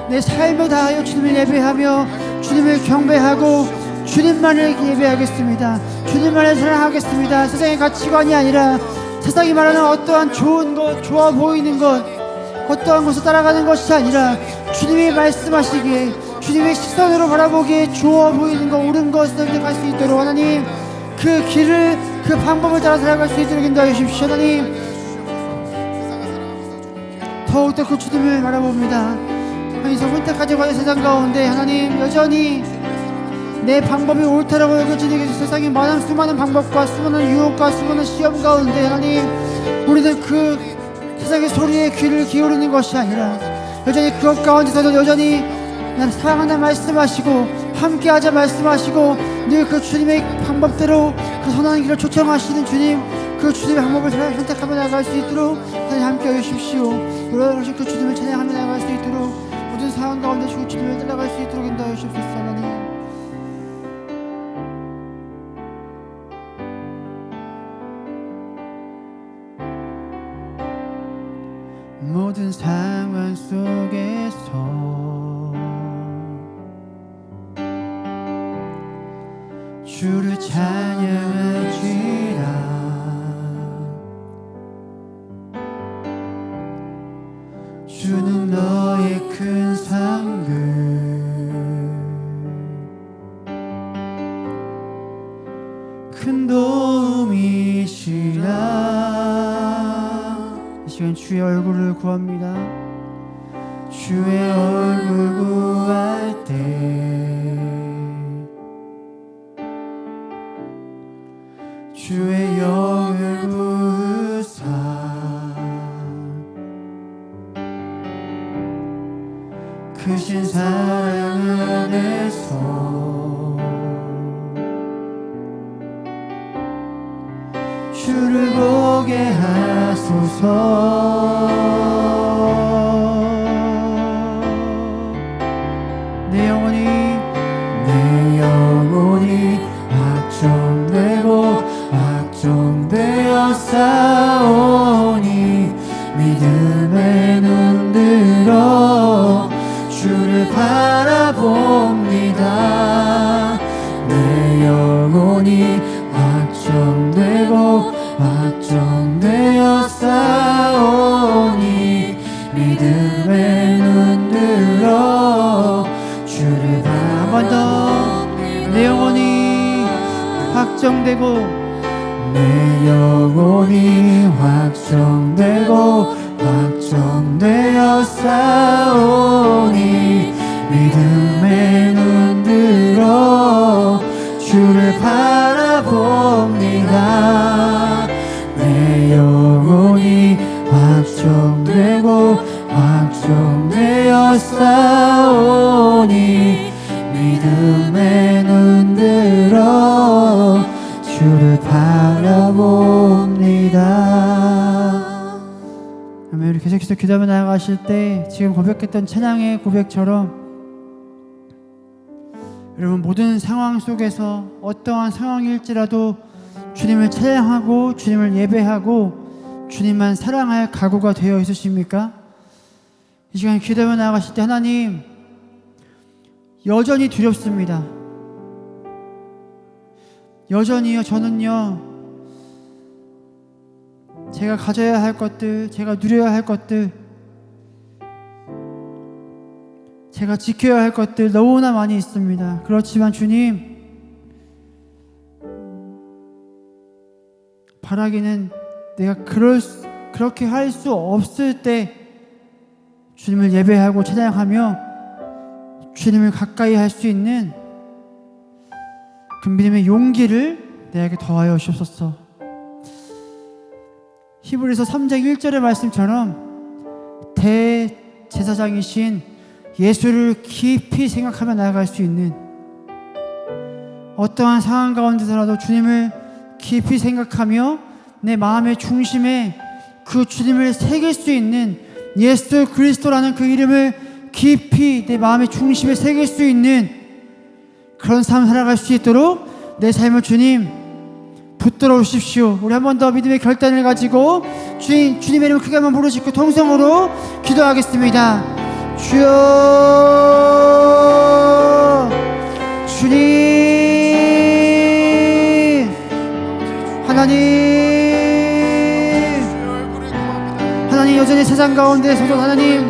내 삶을 다하여 주님을 예배하며 주님을 경배하고 주님만을 예배하겠습니다. 주님만을 사랑하겠습니다. 세상의 가치관이 아니라 세상이 말하는 어떠한 좋은 것, 좋아 보이는 것, 어떠한 것을 따라가는 것이 아니라 주님이 말씀하시기에 주님의 시선으로 바라보기에 좋아 보이는 것, 옳은 것을 선택할 수 있도록 하나님 그 길을, 그 방법을 따라 살아갈 수 있도록 인도하여 주십시오. 하나님 더욱더 그 주님을 바라봅니다. 하나님 선택하지 못한 세상 가운데 하나님 여전히 내 방법이 옳다라고 여겨지는 세상에 많은 수많은 방법과 수많은 유혹과 수많은 시험 가운데 하나님 우리는 그 세상의 소리에 귀를 기울이는 것이 아니라 여전히 그것 가운데서도 여전히 난 사랑한다 말씀하시고 함께하자 말씀하시고 늘 그 주님의 방법대로 그 선한 길을 초청하시는 주님, 그 주님의 방법을 선택하며 나갈 수 있도록 하나님 함께해 주십시오. 여러분 그 주님을 찬양하며 나갈 수 있도록 모든 상황 가운데 주 주님을 따라갈 수 있도록 인도하여 주옵소서. 하나님 모든 상황 속에서 주를 찬양하지라. 주는 너의 큰 상급 큰 도움이시라. 이 시간 주의 얼굴을 구합니다. 주의 얼굴 구할 때 주의 영을 부으사 크신 사랑 안에서 주를 보게 하소서. 내 영혼이 확정되어 싸우니 믿음에 눈들어 주를 바라봅니다. 내 영혼이 확정되어 싸우니 믿음에 눈들어 주를 바라봅니다. 한 번 더 내 영혼이 확정되고 내 영혼이 확정되어 싸우니 믿음에 눈들어 주를 바라봅니다. 내 영혼이 확정되어 싸우니 믿음에 눈들어 주를 바라봅니다. 아멘. 우리 계속해서 기도하며 나아가실 때 지금 고백했던 찬양의 고백처럼 여러분 모든 상황 속에서 어떠한 상황일지라도 주님을 찬양하고 주님을 예배하고 주님만 사랑할 각오가 되어 있으십니까? 이 시간 기도하며 나아가실 때 하나님 여전히 두렵습니다. 여전히요 저는요 제가 가져야 할 것들, 제가 누려야 할 것들, 제가 지켜야 할 것들 너무나 많이 있습니다. 그렇지만 주님, 바라기는 내가 그렇게 할 수 없을 때 주님을 예배하고 찬양하며 주님을 가까이 할 수 있는 그 믿음의 용기를 내게 더하여 주옵소서. 히브리서 3장 1절의 말씀처럼 대제사장이신 예수를 깊이 생각하며 나아갈 수 있는, 어떠한 상황 가운데서라도 주님을 깊이 생각하며 내 마음의 중심에 그 주님을 새길 수 있는, 예수 그리스도라는 그 이름을 깊이 내 마음의 중심에 새길 수 있는 그런 삶을 살아갈 수 있도록 내 삶을 주님 붙들어 주십시오. 우리 한 번 더 믿음의 결단을 가지고 주님의 이름을 크게 한번 부르짖고 통성으로 기도하겠습니다. 주여, 주님, 하나님 여전히 세상 가운데서도 하나님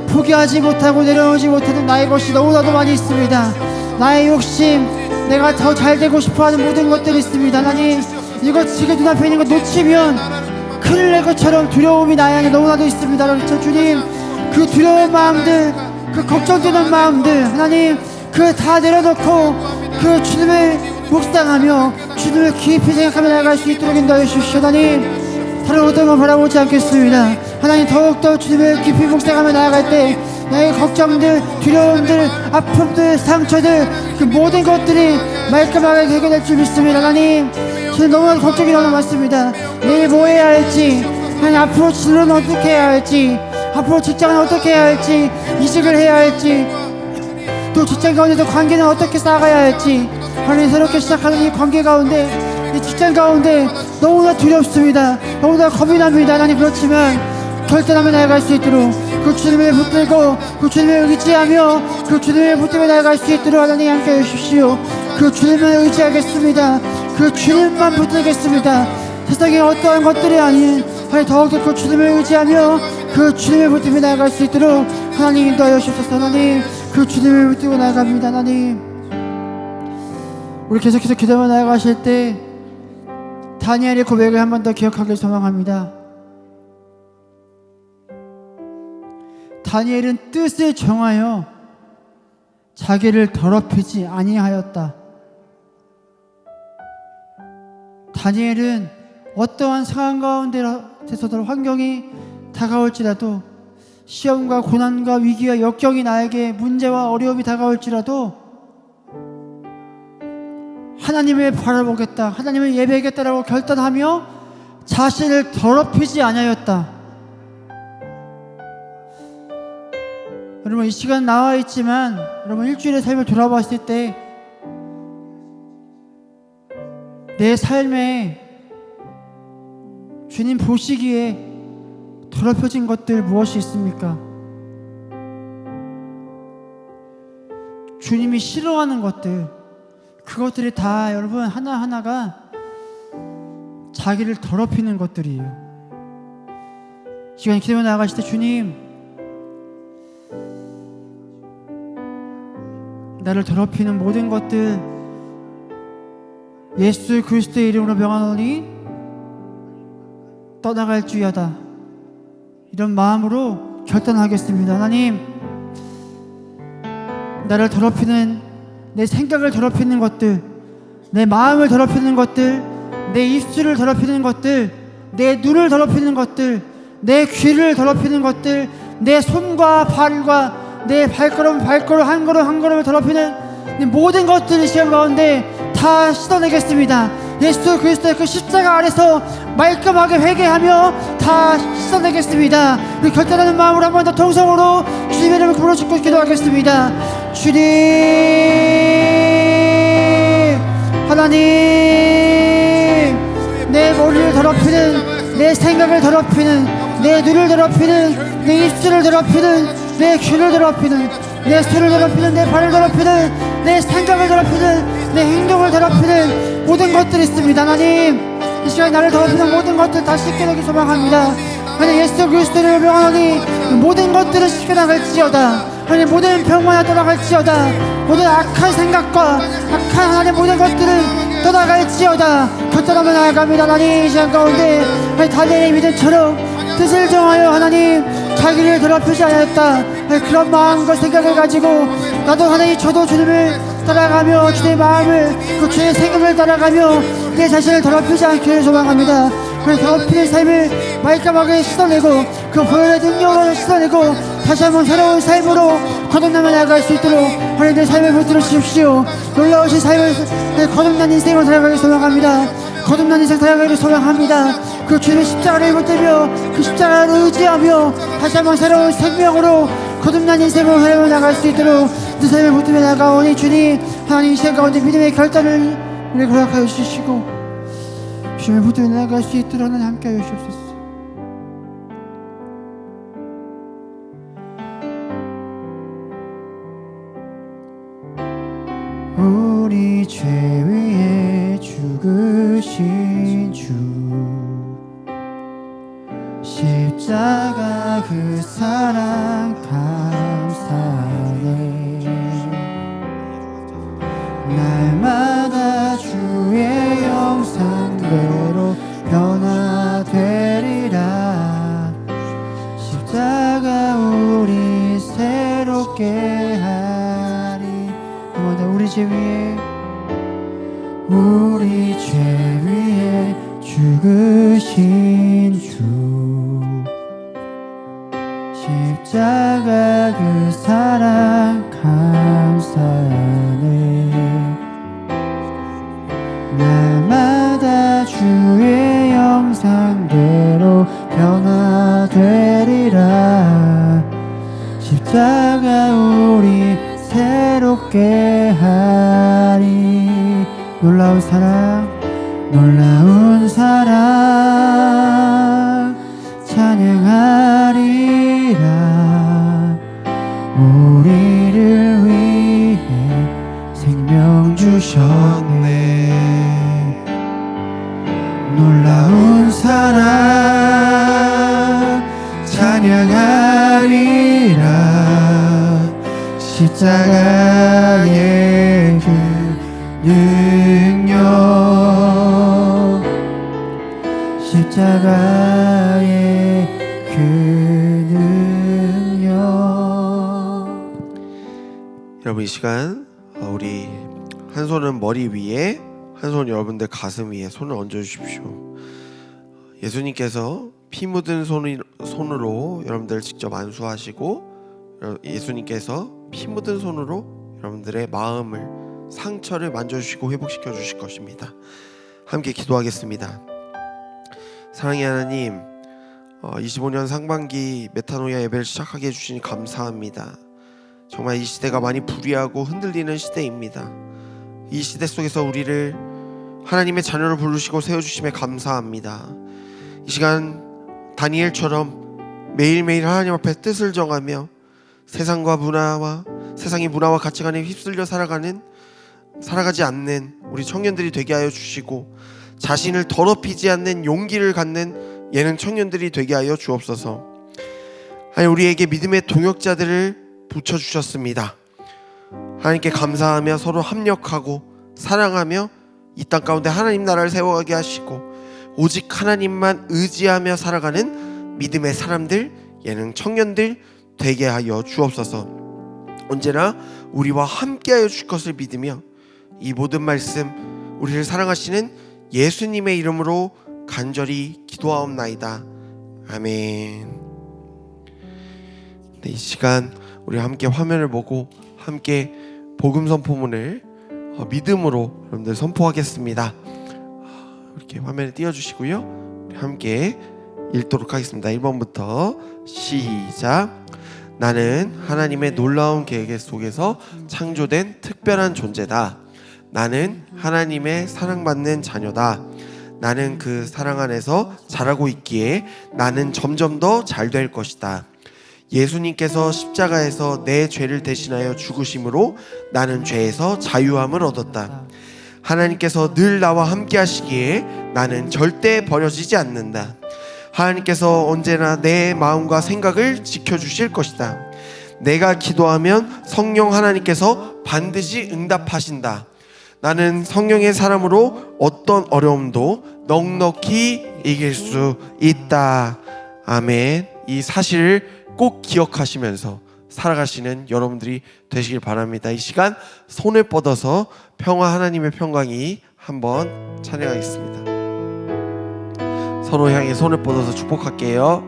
포기하지 못하고 내려오지 못하는 나의 것이 너무나도 많이 있습니다. 나의 욕심, 내가 더 잘되고 싶어하는 모든 것들이 있습니다. 하나님, 이것 지금 눈앞에 있는 거 놓치면 큰일 날 것처럼 두려움이 나의 안에 너무나도 있습니다. 그렇죠 주님, 그 두려운 마음들, 그 걱정되는 마음들 하나님 그 다 내려놓고 그 주님을 묵상하며 주님을 깊이 생각하며 나아갈 수 있도록 인도해 주십시오. 하나님, 다른 어떤 걸 바라보지 않겠습니다. 하나님, 더욱더 주님을 깊이 묵상하며 나아갈 때 나의 걱정들, 두려움들, 아픔들, 상처들, 그 모든 것들이 말끔하게 해결될 줄 믿습니다. 하나님, 저는 너무나 걱정이 너무 많습니다. 내일 뭐 해야 할지, 하나님 앞으로 진로는 어떻게 해야 할지, 앞으로 직장은 어떻게 해야 할지, 이직을 해야 할지, 또 직장 가운데서 관계는 어떻게 쌓아가야 할지, 하나님 새롭게 시작하는 이 관계 가운데, 이 직장 가운데 너무나 두렵습니다. 너무나 겁이 납니다. 하나님, 그렇지만 결단하며 나아갈 수 있도록 그 주님을 붙들고 그 주님을 의지하며 그 주님을 붙들며 나아갈 수 있도록 하나님 함께해 주십시오. 그 주님을 의지하겠습니다. 그 주님만 붙들겠습니다. 세상에 어떠한 것들이 아닌 하나님, 더욱더 그 주님을 의지하며 그 주님을 붙들며 나아갈 수 있도록 하나님 인도하여 주옵소서. 하나님, 그 주님을 붙들고 나아갑니다. 하나님, 우리 계속해서 기도하며 나아가실 때 다니엘의 고백을 한 번 더 기억하길 소망합니다. 다니엘은 뜻을 정하여 자기를 더럽히지 아니하였다. 다니엘은 어떠한 상황 가운데서도 환경이 다가올지라도, 시험과 고난과 위기와 역경이 나에게 문제와 어려움이 다가올지라도 하나님을 바라보겠다, 하나님을 예배하겠다라고 결단하며 자신을 더럽히지 아니하였다. 여러분, 이 시간 나와 있지만 여러분 일주일의 삶을 돌아봤을 때 내 삶에 주님 보시기에 더럽혀진 것들 무엇이 있습니까? 주님이 싫어하는 것들, 그것들이 다 여러분 하나하나가 자기를 더럽히는 것들이에요. 시간 기도에 나아가실 때 주님, 나를 더럽히는 모든 것들 예수 그리스도의 이름으로 명하노니 떠나갈지어다, 이런 마음으로 결단하겠습니다. 하나님, 나를 더럽히는, 내 생각을 더럽히는 것들, 내 마음을 더럽히는 것들, 내 입술을 더럽히는 것들, 내 눈을 더럽히는 것들, 내 귀를 더럽히는 것들, 내 손과 발과 내 발걸음 한 걸음 한 걸음을 더럽히는 모든 것들이 시간 가운데 다 씻어내겠습니다. 예수 그리스도의 그 십자가 아래서 말끔하게 회개하며 다 씻어내겠습니다. 우리 결단하는 마음으로 한 번 더 통성으로 주님의 이름을 부르짖고 기도하겠습니다. 주님, 하나님, 내 머리를 더럽히는, 내 생각을 더럽히는, 내 눈을 더럽히는, 내 입술을 더럽히는, 내 귀를 더럽히는, 내 손을 더럽히는, 내 발을 더럽히는, 내 생각을 더럽히는, 내 행동을 더럽히는 모든 것들이 있습니다. 하나님, 이 시간에 나를 더럽히는 모든 것들 다 씻겨내기 소망합니다. 하나님, 예수 그리스도를 명하노니 모든 것들을 씻겨나갈지어다. 하나님 모든 병마다 떠나갈지어다. 모든 악한 생각과 악한 하나님 모든 것들은 떠나갈지어다. 겉떠나며 나아갑니다. 하나님 이 시간 가운데 하나님 다니엘의 믿음처럼 뜻을 정하여 하나님 자기를 더럽히지 않았다. 그런 마음과 생각을 가지고 나도 하나님 저도 주님을 따라가며 주의 마음을 그 주의 생각을 따라가며 내 자신을 더럽히지 않기를 소망합니다. 그 더럽히는 삶을 말끔하게 씻어내고 그 보혈의 능력으로 씻어내고 다시 한번 새로운 삶으로 거듭나며 나아갈 수 있도록 하나님 내 삶을 붙들어 주십시오. 놀라우신 삶을 거듭난 인생으로 살아가길 소망합니다. 거듭난 인생 살아가기를 소망합니다. 그 주님의 십자가를 붙들며 그 십자가를 의지하며 다시 한번 새로운 생명으로 거듭난 인생으로 살아가며 나갈 수 있도록 내 삶을 붙들며 나아가오니 주님 하나님 이 시간 가운데 믿음의 결단을 우리 허락하여 주시고 주님을 붙들며 나아갈 수 있도록 하나님 함께하여 주옵소서. 우리 죄 위에 죽으신 주 십자가 그 사랑 감사하네. 날마다 주의 영상대로 변화되리라. 십자가 우리 새롭게 하리. 한번 더 우리 죄 위에 죽으신 주 십자가 그 사랑 감사하네. 날마다 주의 영상대로 변화되리라. 십자가 우리 새롭게 하리. 놀라운 사랑 놀라운 사랑 찬양하리라. 우리를 위해 생명 주셨네. 놀라운 사랑 찬양하리라. 십자가의 그 능력 십자가의 그 능력. 여러분 이 시간 우리 한 손은 머리 위에 한 손은 여러분들 가슴 위에 손을 얹어 주십시오. 예수님께서 피 묻은 손으로 여러분들 직접 안수하시고 예수님께서 피 묻은 손으로 여러분들의 마음을 상처를 만져주시고 회복시켜 주실 것입니다. 함께 기도하겠습니다. 사랑의 하나님, 25년 상반기 메타노이아 예배를 시작하게 해주시니 감사합니다. 정말 이 시대가 많이 불의하고 흔들리는 시대입니다. 이 시대 속에서 우리를 하나님의 자녀를 부르시고 세워주심에 감사합니다. 이 시간 다니엘처럼 매일매일 하나님 앞에 뜻을 정하며 세상과 문화와 세상의 문화와 가치관에 휩쓸려 살아가지 않는 우리 청년들이 되게 하여 주시고 자신을 더럽히지 않는 용기를 갖는 예능 청년들이 되게 하여 주옵소서. 하나님 우리에게 믿음의 동역자들을 붙여주셨습니다. 하나님께 감사하며 서로 합력하고 사랑하며 이 땅 가운데 하나님 나라를 세워가게 하시고 오직 하나님만 의지하며 살아가는 믿음의 사람들, 예능 청년들 되게 하여 주옵소서. 언제나 우리와 함께하여 주실 것을 믿으며 이 모든 말씀 우리를 사랑하시는 예수님의 이름으로 간절히 기도하옵나이다. 아멘. 이 시간 우리 함께 화면을 보고 함께 복음 선포문을 믿음으로 여러분들 선포하겠습니다. 이렇게 화면에 띄워주시고요. 우리 함께 읽도록 하겠습니다. 1번부터 시작. 나는 하나님의 놀라운 계획 속에서 창조된 특별한 존재다. 나는 하나님의 사랑받는 자녀다. 나는 그 사랑 안에서 자라고 있기에 나는 점점 더 잘 될 것이다. 예수님께서 십자가에서 내 죄를 대신하여 죽으심으로 나는 죄에서 자유함을 얻었다. 하나님께서 늘 나와 함께 하시기에 나는 절대 버려지지 않는다. 하나님께서 언제나 내 마음과 생각을 지켜주실 것이다. 내가 기도하면 성령 하나님께서 반드시 응답하신다. 나는 성령의 사람으로 어떤 어려움도 넉넉히 이길 수 있다. 아멘. 이 사실을 꼭 기억하시면서 살아가시는 여러분들이 되시길 바랍니다. 이 시간 손을 뻗어서 평화 하나님의 평강이 한번 찬양하겠습니다. 서로 향해 손을 뻗어서 축복할게요.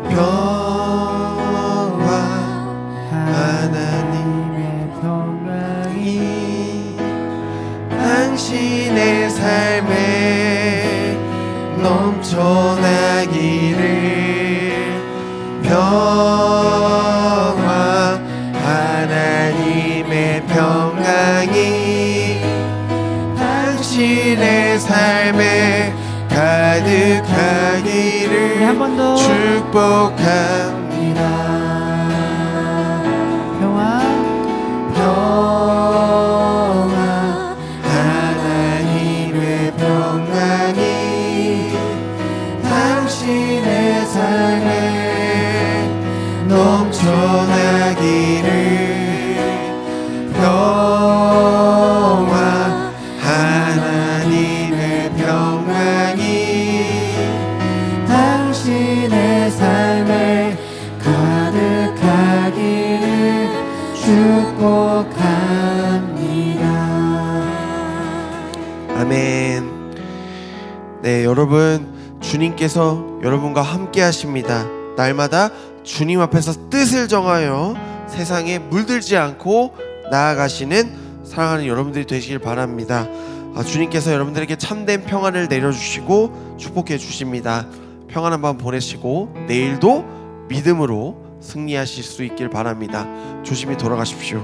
평화 하나님의 평강이 당신의 삶에 넘쳐나기를. 평화 하나님의 평강이 당신의 삶에 가득하기를 한 번 더 축복합니다. 평화 하나님의 평강이 당신의 삶에 넘쳐나기를. 평화 하나님의 평강이 당신의 삶에 가득하기를 축복합니다. 아멘. 네, 여러분, 주님께서 여러분과 함께 하십니다. 날마다 주님 앞에서 뜻을 정하여 세상에 물들지 않고 나아가시는 사랑하는 여러분들이 되시길 바랍니다. 주님께서 여러분들에게 참된 평안을 내려주시고 축복해 주십니다. 평안한 밤 보내시고 내일도 믿음으로 승리하실 수 있길 바랍니다. 조심히 돌아가십시오.